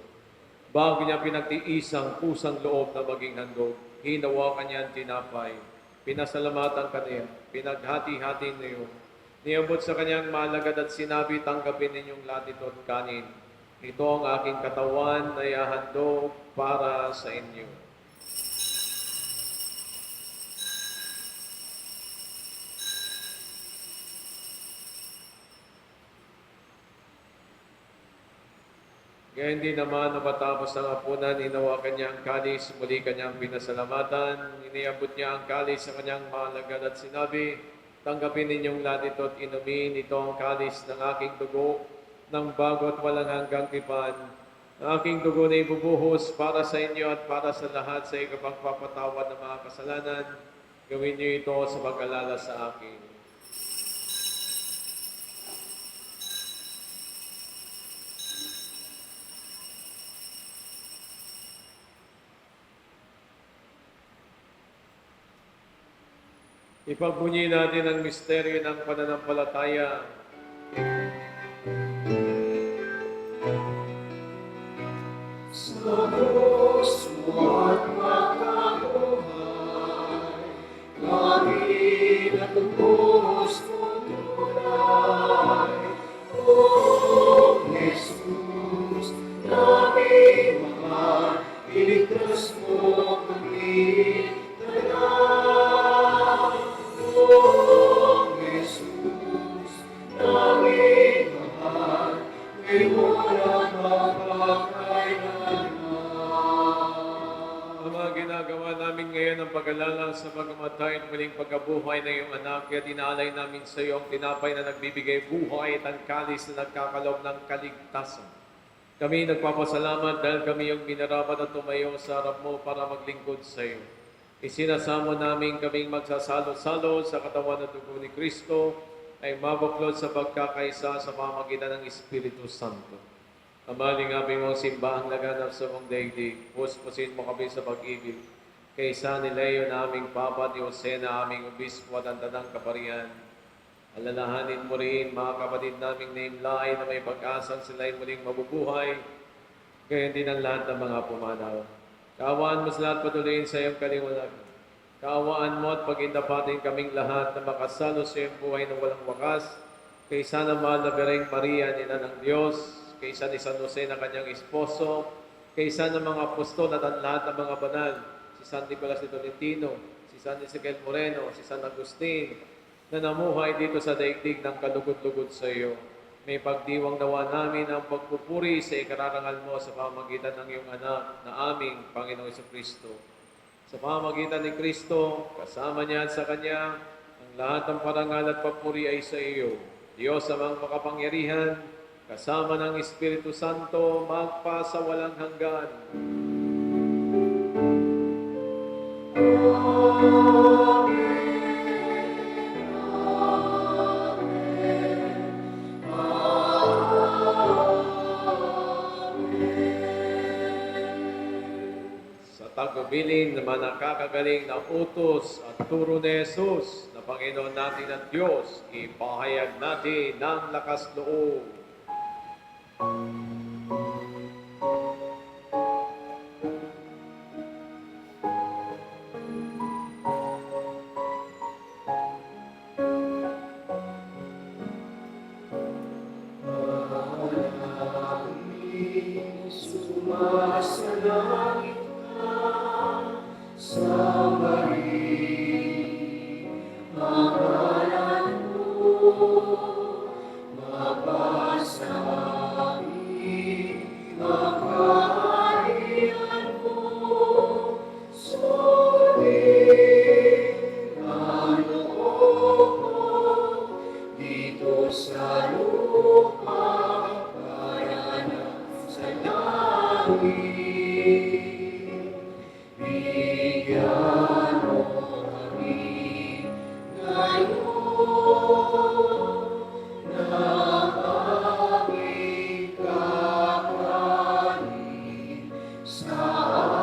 Bago niya pinagtiisang pusang loob na maging handog, hinawakan niya ang tinapay, pinasalamatan ka niya, pinaghati-hati niyo, niabot sa kanyang malagad at sinabi, tanggapin ninyong lahat ito at kanin. Ito ang aking katawan na ihahandog para sa inyo. Kaya hindi naman na matapos ang hapunan, hinawakan niya ang kalis, muli kanyang pinasalamatan, iniabot niya ang kalis sa kanyang malagad at sinabi, tanggapin ninyong lahat ito at inumin, ito ang kalis ng aking dugo, ng bago at walang hanggang tipan. Ang aking dugo na ibubuhos para sa inyo at para sa lahat sa ikapagpapatawad ng mga kasalanan. Gawin niyo ito sa pag-alala sa akin. Ipagbunyi natin ang misteryo ng pananampalataya. Sa Diyos mo at makabuhay, kami natubos mong tunay. O Diyos mo kami tanan. Noong Jesus, naming mahal, ngayon at magpakailanman. Ang mga ginagawa namin ngayon ang pag-alala sa pagkamatay at muling pagkabuhay ng iyong anak, kaya tinaalay namin sa iyo ang tinapay na nagbibigay buhay at ang kalis na nagkakaloob ng kaligtasan. Kami nagpapasalamat dahil kami yung minarapat at tumayo sa harap mo para maglingkod sa iyo. Isinasamo namin kaming magsasalo-salo sa katawan at dugo ni Kristo ay mabuklod sa pagkakaisa sa pamagitan ng Espiritu Santo. Kamaling aming mga simbahang laganap sa mong daigdig, puspusin mo kami sa pag-ibig. Kaysa ni Leo na aming Papa, ni Jose na aming Obispo at ang Tanang Kaparian. Alalahanin mo rin mga kapatid naming naimlay na may pag-asang sila'y muling mabubuhay, gayon din ang lahat ng mga pumanaw. Kaawaan mo sa lahat patuloyin sa iyong kaliwanag. Kaawaan mo at pagindapatin kaming lahat na makasalo sa iyong buhay na walang wakas, kaysa na mahal na Bereng Maria, Ina ng Diyos, kaysa ni San Jose na kanyang esposo, kaysa ng mga apostol at ang lahat ng mga banal, si San Nicolas de Tolentino, si San Ezequiel Moreno, si San Agustin, na namuhay dito sa daigdig ng kalugod-lugod sa iyo. May pagdiwang nawa namin ang pagpupuri sa ikararangal mo sa pamagitan ng iyong anak na aming Panginoong Jesucristo. Sa pamagitan ni Kristo, kasama niya at sa Kanya, ang lahat ng parangal at papuri ay sa iyo. Diyos amang makapangyarihan, kasama ng Espiritu Santo, magpa sa walang hanggan. Sa tagubilin naman nakakagaling na utos at turo ni Jesus na Panginoon natin at Diyos, ipahayag natin ng lakas loob. Sumasalangit ka sa bari, pangalan mo, mabasa amin, ang kaharian mo, sulit ang loob mo, dito sa lupa, para sa langit. Bigyan mo kami ngayon ng aming kakanin sa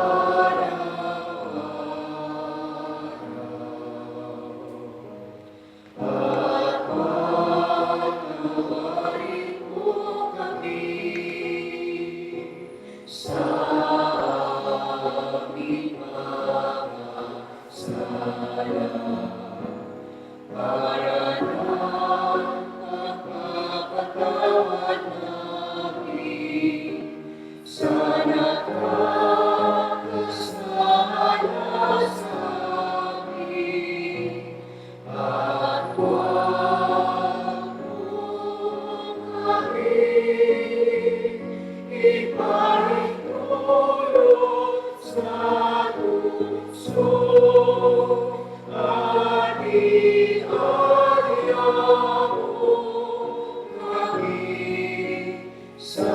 araw-araw. At pagkawarin mo kami sa aming mga sala, para ng pagpapatawad namin sa nakakasala sa amin, at huwag mo kami ipaintulot sa tukso, at ialya mo kami sa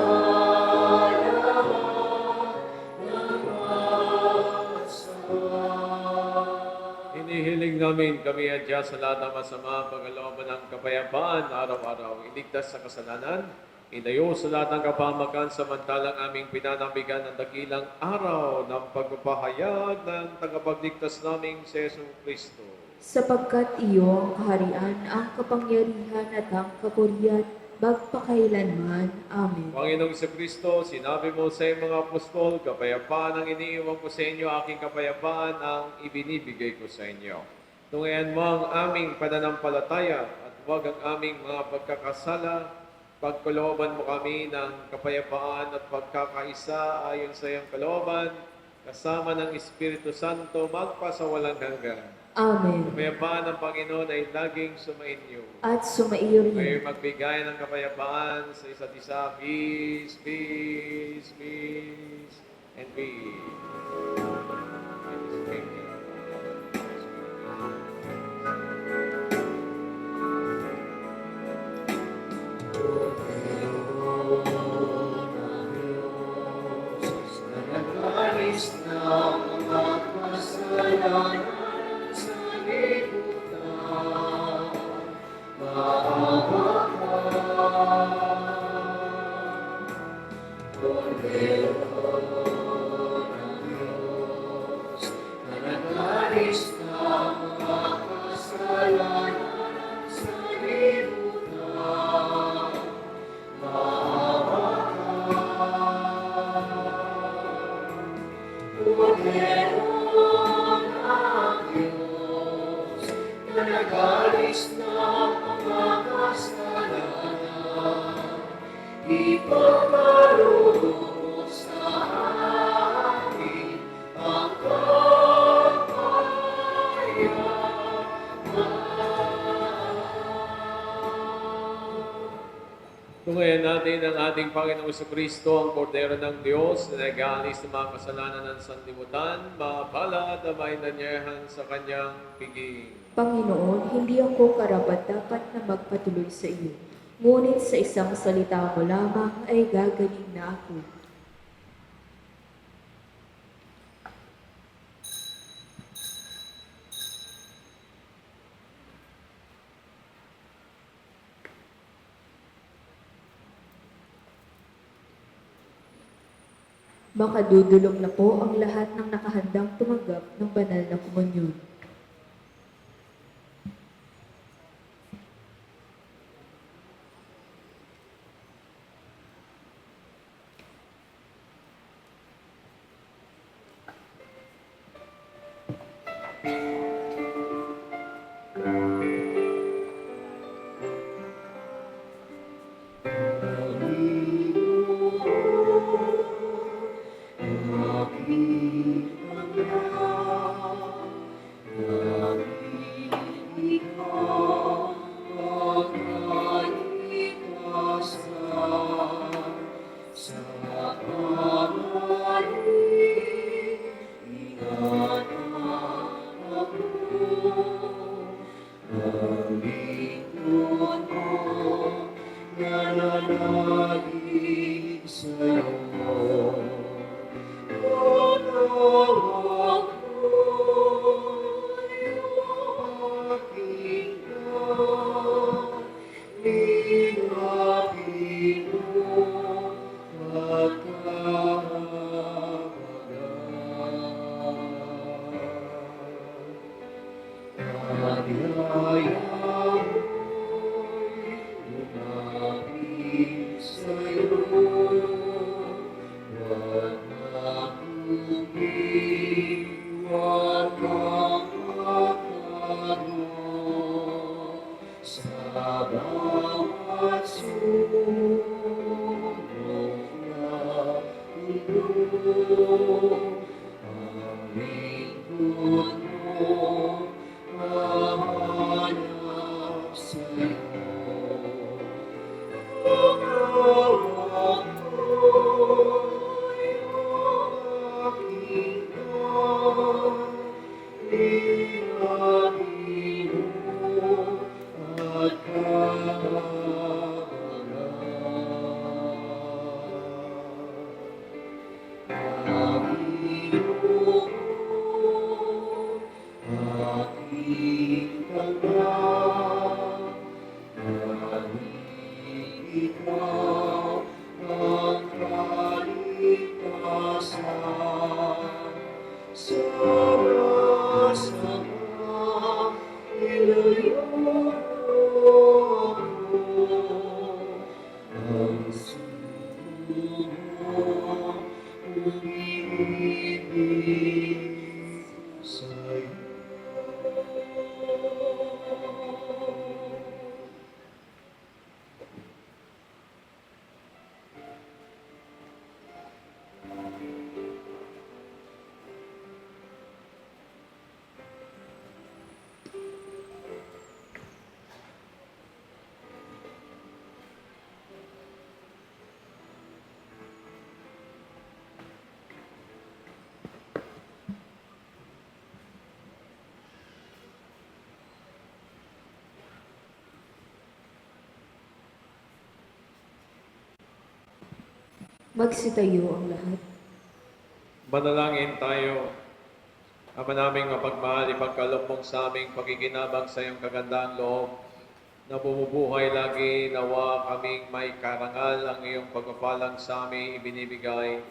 lahat ng masama. Hinihiling namin kami adya sa lahat ng masama, pagkalooban ng kapayapaan araw-araw, iligtas sa kasalanan, inayo sa lahat ng kapahamakan, samantalang aming pinanambigan ng dakilang araw ng pagpapahayag ng tagapagligtas naming si Yesu Kristo. Sapagkat iyo ang kaharian, ang kapangyarihan at ang kapurihan, magpakailanman. Amen. Panginoong Jesu Kristo, sinabi mo sa iyong mga apostol, kapayapaan ang iniiwan ko sa inyo, aking kapayapaan ang ibinibigay ko sa inyo. Tungayan mo ang aming pananampalataya at huwag ang aming mga pagkakasala. Pagkalooban mo kami ng kapayapaan at pagkakaisa ayon sa iyong kalooban, kasama ng Espiritu Santo, magpasawalang hanggan. Amen. Kapayapaan ng Panginoon ay laging sumainyo. At sumaiyo May rin. magbigay ng kapayapaan sa isa't isa. Peace, peace, peace, and peace. Nagalis na mga kasalanan sa lipunan, maawa ka. Kordero ng Diyos, na nagalis na mga kasalanan sa lipunan, maawa ka. Kordero ng Diyos, na nagalis ng mga kasalanan, ipagkaloob sa atin ang Tungayan natin ang ating Panginoong Kristo, ang Kordero ng Diyos, na nag-aalis ng mga kasalanan ng sanlibutan, mapalad na may nanyayahan sa kanyang piging. Panginoon, hindi ako karapat-dapat na magpatuloy sa iyo. Ngunit sa isang salita mo lamang ay gagaling na ako. Makadudulog na po ang lahat ng nakahandang tumanggap ng banal na komunyon. Magsitayo ang lahat. Manalangin tayo. Ama naming mapagmahal, ipagkaloob mong sa aming pakikinabang sa iyong kagandang loob na bumubuhay lagi, nawa kaming may karangal ang iyong pagpapalang sa amin ibinibigay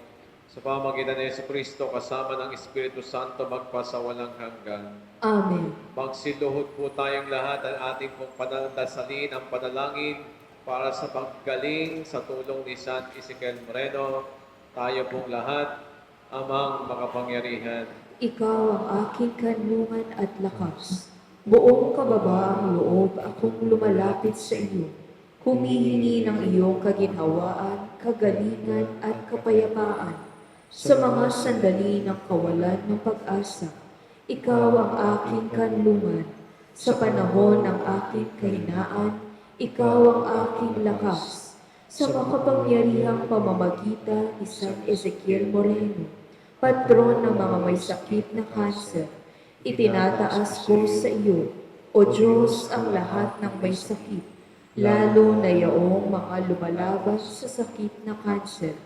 sa pamagitan ni Jesucristo kasama ng Espiritu Santo magpasawalang hanggan. Amen. Magsiluhod po tayong lahat ang ating pong panandasalin ang panalangin para sa paggaling sa tulong ni San Ezekiel Moreno. Tayo pong lahat, Amang makapangyarihan. Ikaw ang aking kanlungan at lakas. Buong kababaang loob akong lumalapit sa iyo. Humihingi ng iyong kaginhawaan, kagalingan at kapayapaan. Sa mga sandali ng kawalan ng pag-asa, ikaw ang aking kanlungan. Sa panahon ng aking kahinaan, ikaw ang aking lakas. Sa makapangyarihang pamamagitan ni San Ezekiel Moreno, patron ng mga may sakit na kanser, itinataas ko sa iyo, O Diyos, ang lahat ng may sakit, lalo na yaong mga lumalabas sa sakit na kanser.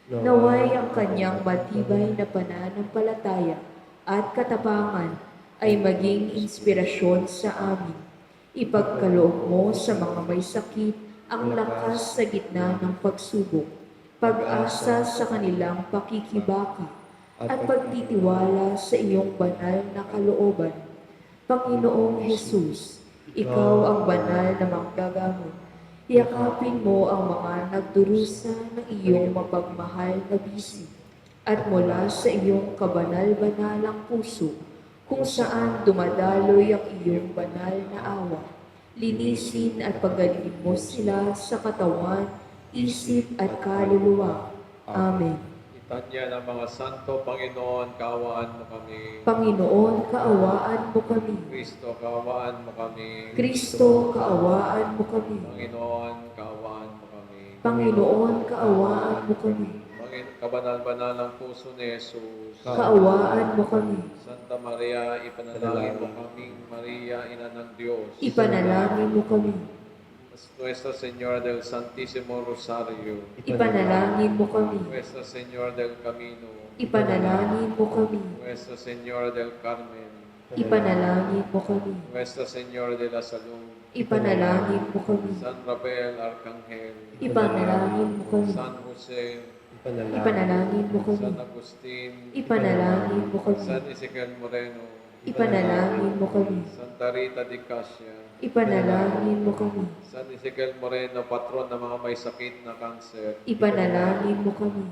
Naway ang kanyang matibay na pananampalataya at katapangan ay maging inspirasyon sa amin. Ipagkaloob mo sa mga may sakit ang lakas sa gitna ng pagsubok, pag-asa sa kanilang pakikibaka, at pagtitiwala sa iyong banal na kalooban. Panginoong Hesus, ikaw ang banal na manggagamot. Yakapin mo ang mga nagdurusa ng iyong mapagmahal na bisig at mula sa iyong kabanal-banalang puso kung saan dumadaloy ang iyong banal na awa. Linisin at pagalingin mo sila sa katawan, isip at kaluluwa. Amen. Itanya ng mga santo, Panginoon, kaawaan mo kami. Panginoon, kaawaan mo kami. Kristo, kaawaan mo kami. Kristo, kaawaan mo kami. Panginoon, kaawaan mo kami. Panginoon, kaawaan mo kami. Kabanal-banal ang puso ni Jesus. Kaawaan mo kami. Santa Maria, ipanalangin mo kaming Maria, Ina ng Diyos. Ipanalangin mo kami. Nuestra Señora del Santísimo Rosario. Ipanalangin mo kami. Nuestra Señora del Camino. Ipanalangin mo kami. Nuestra Señora del Carmen. Ipanalangin mo kami. Nuestra Señora de la Salud. Ipanalangin mo kami. San Rafael Arcángel. Ipanalangin mo kami. San Jose. Ipanalangin mo kami. San Agustin. Ipanalangin mo kami. San Ezekiel Moreno. Ipanalangin mo kami. Santa Rita de Casia. Ipanalangin mo kami. San Ezekiel Moreno, patron ng mga may sakit na kanser. Ipanalangin mo kami.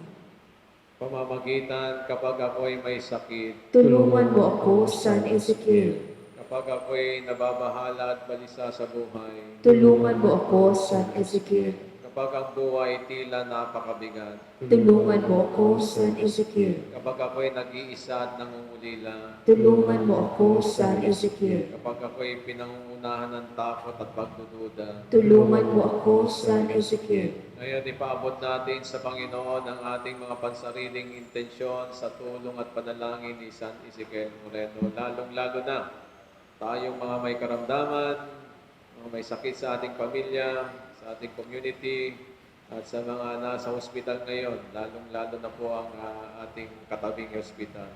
Pamamagitan kapag ako'y may sakit, Tulungan mo ako, San Ezekiel. kapag ako'y nababahala at balisa sa buhay, Tulungan mo ako, San Ezekiel. kapag ang buhay tila napakabigat, Tulungan mo ako, San Ezekiel. kapag ako'y nag-iisa at nangungulila, Tulungan mo ako, San Ezekiel. kapag ako'y pinangungunahan ng takot at pagdududa. Tulungan mo ako, San Ezekiel. Ngayon, ipaabot natin sa Panginoon ang ating mga pansariling intensyon sa tulong at panalangin ni San Ezekiel Moreno. Lalong-lalo na tayong mga may karamdaman, mga may sakit sa ating pamilya, sa ating community, at sa mga nasa hospital ngayon, lalong-lalo na po ang ating katabing hospital.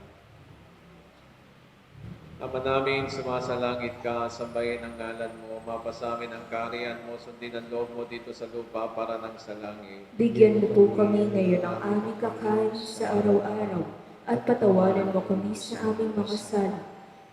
Ama namin, sumasalangit ka, sambahin ang ngalan mo, mapasamin ang kaharian mo, sundin ang loob mo dito sa lupa para nang sa langit. Bigyan mo po kami ngayon ng aming kakain sa araw-araw at patawarin mo kami sa aming mga sala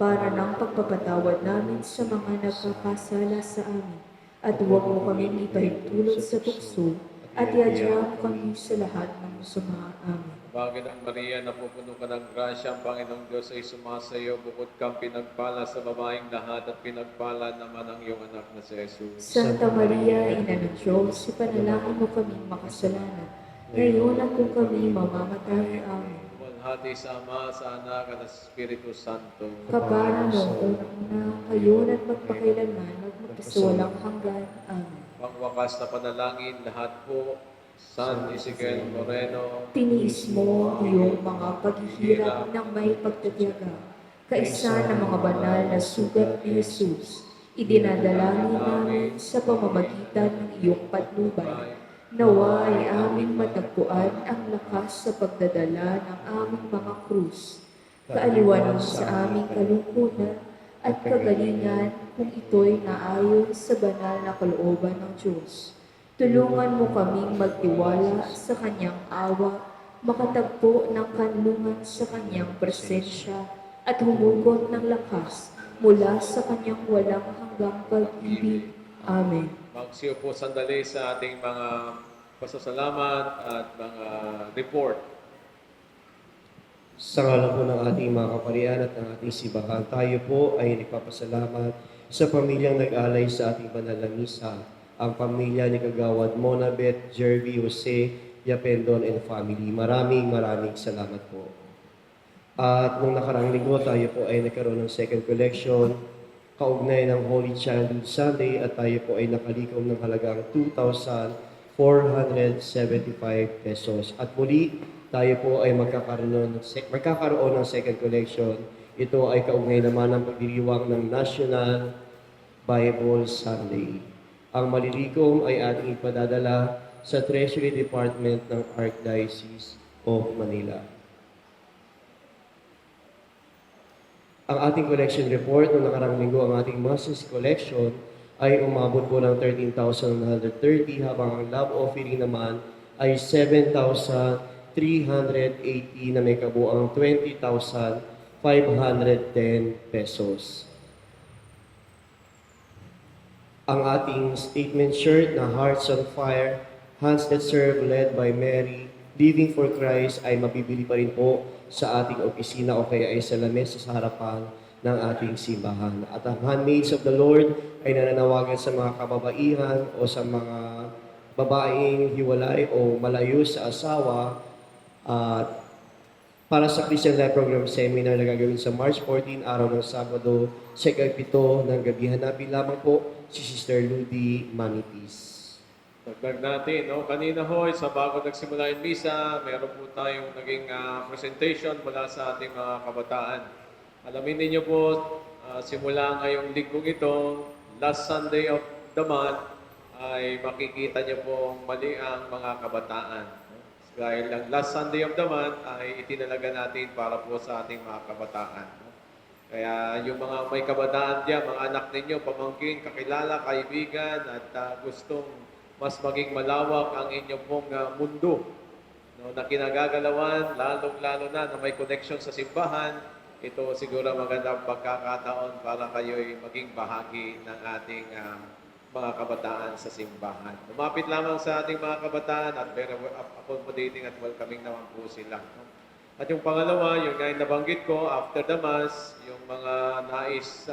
para ng pagpapatawad namin sa mga nagkakasala sa amin. At huwag mo kami ipahintulot sa tukso at iadya mo kami sa lahat ng masama. Amen. Bagay ng Maria, napupuno ka ng grasya, ang Panginoong Diyos ay sumasayo, bukod kang pinagpala sa babaeng lahat at pinagpala naman ang iyong anak na si Jesus. Santa Maria, Ina ng Diyos, ipanalangin mo kaming makasalanan, ngayon at kung kami mamamatay. Amen. Walhati sa Ama, sa Anak, at sa Espiritu Santo. Kapara noong unang kayon at magpakailanman, magpasawalang hanggan. Amen. Pangwakas na panalangin, lahat po, San Ezekiel Moreno, Tiniis mo ang iyong mga paghihirap ng may pagtatiyaga. Kaisa ng mga banal na sugat ni Jesus, idinadalangin namin sa pamamagitan ng iyong patnubay Naway aming matagpuan ang lakas sa pagdadala ng aming mga krus, kaaliwan sa aming kalungkutan at kagalingan kung ito'y naayon sa banal na kalooban ng Diyos. Tulungan mo kaming magtiwala sa Kanyang awa, makatagpo ng kanlungan sa Kanyang presensya, at humugot ng lakas mula sa Kanyang walang hanggang pag-ibig. Amen. Magsiyo po sandali sa ating mga pasasalamat at mga report. Sa ngalan po ng ating mga kaparian at ng ating simbahan, tayo po ay nagpapasalamat sa pamilyang nag-alay sa ating banal na misa, ang pamilya ni Kagawad Monabet, Jervy, Jose, Yapendon and family. Maraming salamat po. At nung nakarang linggo, tayo po ay nagkaroon ng second collection, kaugnay ng Holy Childhood Sunday, at tayo po ay nakalikom ng halagang 2,475 pesos. At muli, tayo po ay magkakaroon ng second collection. Ito ay kaugnay naman ng pagdiriwang ng National Bible Sunday. Ang malilikom ay ating ipadadala sa Treasury Department ng Archdiocese of Manila. Ang ating collection report noong nakarang linggo, ang ating masses collection ay umabot po ng 13,130 habang ang love offering naman ay 7,380 na may kabuang 20,510 pesos. Ang ating statement shirt na Hearts on Fire, Hands That Serve, led by Mary, Living for Christ ay mabibili pa rin po sa ating opisina o kaya ay sa lamesa sa harapan ng ating simbahan. At ang Handmaids of the Lord ay nananawagan sa mga kababaihan o sa mga babaeng hiwalay o malayo sa asawa at para sa Christian Life Program Seminar na gagawin sa March 14, araw ng Sabado, sa ikapito ng gabi. Hanapin lamang po si Sister Ludi Manitis. Dagdag natin, no? Kanina ho, sa bago nagsimula yung misa, meron po tayong naging presentation mula sa ating mga kabataan. Alamin ninyo po, simula ngayong linggong ito, last Sunday of the month, ay makikita niyo po mali ang mga kabataan. Dahil ang last Sunday of the month ay itinalaga natin para po sa ating mga kabataan. Kaya yung mga may kabataan diyan, mga anak ninyo, pamangkin, kakilala, kaibigan, at gustong mas maging malawak ang inyong pong mundo, no, na kinagagalawan, lalong-lalo na may connection sa simbahan. Ito siguro magandang pagkakataon para kayo'y maging bahagi ng ating mga kabataan sa simbahan. Lumapit lamang sa ating mga kabataan at very accommodating at welcoming naman po sila. No? At yung pangalawa, yung nga nabanggit ko, after the Mass, yung mga nais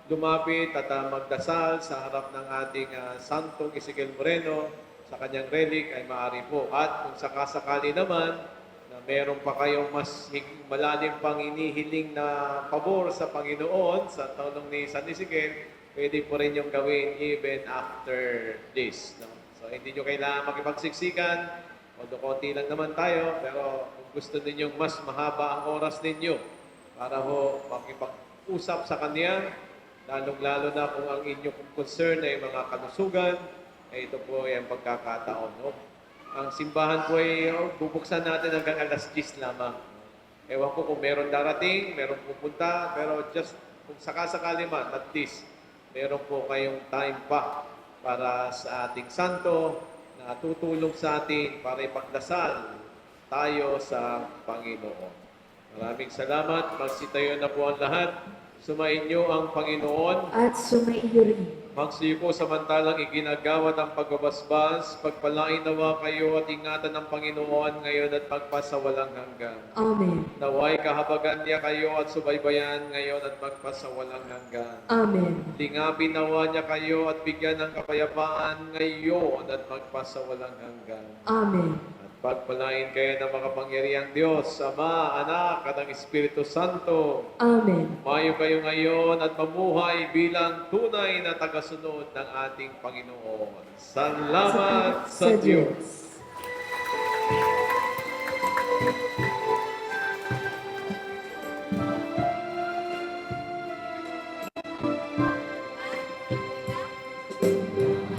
lumapit at magdasal sa harap ng ating Santong Ezequiel Moreno sa kanyang relic ay maaari po. At kung sakasakali naman na meron pa kayong mas malalim pang inihiling na pabor sa Panginoon sa tulong ni San Ezequiel, pwede po rin yung gawin even after this. No? So hindi nyo kailangan makipagsiksikan, although konti lang naman tayo, pero kung gusto ninyong mas mahaba ang oras ninyo para ho makipag-usap sa Kanya, lalong-lalo na kung ang inyong concern ay mga kalusugan, ito po ay ang pagkakataon. No? Ang simbahan po ay bubuksan natin hanggang alas 10 lamang. Ewan ko kung meron darating, meron pupunta, pero just kung sakasakali man, at least, meron po kayong time pa para sa ating santo na tutulong sa atin para ipagdasal tayo sa Panginoon. Maraming salamat. Magsitayo na po ang lahat. Sumainyo ang Panginoon. At sumaiyo rin. Magsiyo po samantalang iginagawad ang pagbabasbas. Pagpalain nawa kayo at ingatan ng Panginoon ngayon at magpasawalang hanggan. Amen. Naway kahabagan niya kayo at subaybayan ngayon at magpasawalang hanggan. Amen. Lingapin nawa niya kayo at bigyan ng kapayapaan ngayon at magpasawalang hanggan. Amen. Pagpalain kayo ng mga pangyarihang Diyos, Ama, Anak, at ang Espiritu Santo. Amen. Mayo kayo ngayon at mamuhay bilang tunay na tagasunod ng ating Panginoon. Salamat sa Diyos.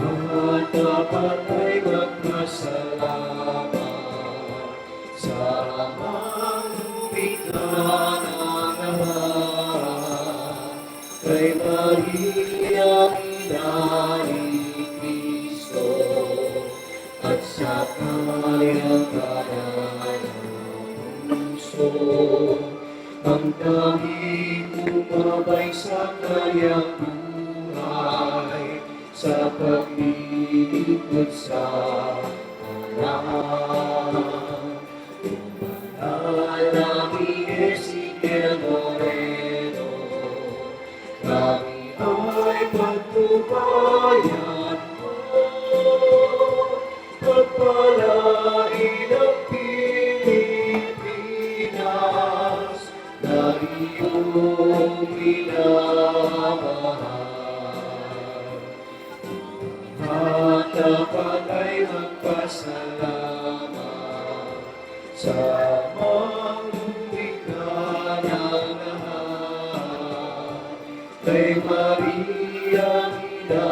Ang dapat ay sa amang lumikha ng lahat. Kay Maria, ina ni Cristo, at sa kanyang banal na puso, ang tanging umabay sa kanyang buhay, sa paglilingkod sa alam. Umanal namin Ezequiel Moreno, kami ay pagtubayan mo, pagpalain ang Pilipinas na iyong minamahal. At dapat ay magpasalamat sa amang lumikha ng lahat. Kay Maria, ina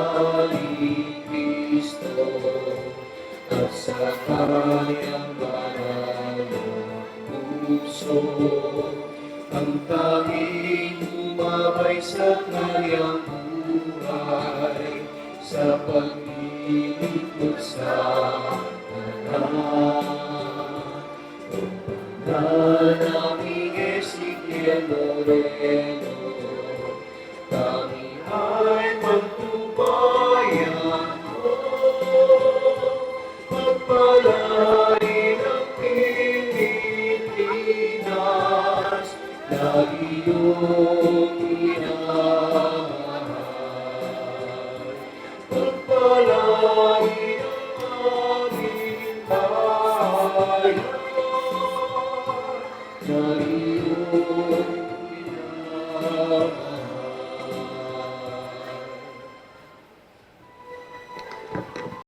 ni Cristo, at sa kanyang banal na puso, ang tanging umabay sa kanyang buhay, sa paglilingkod sa alam. Umanal naming Ezequiel Moreno, kami ay pagtubayan mo, pagpalain ang Pilipinas na iyong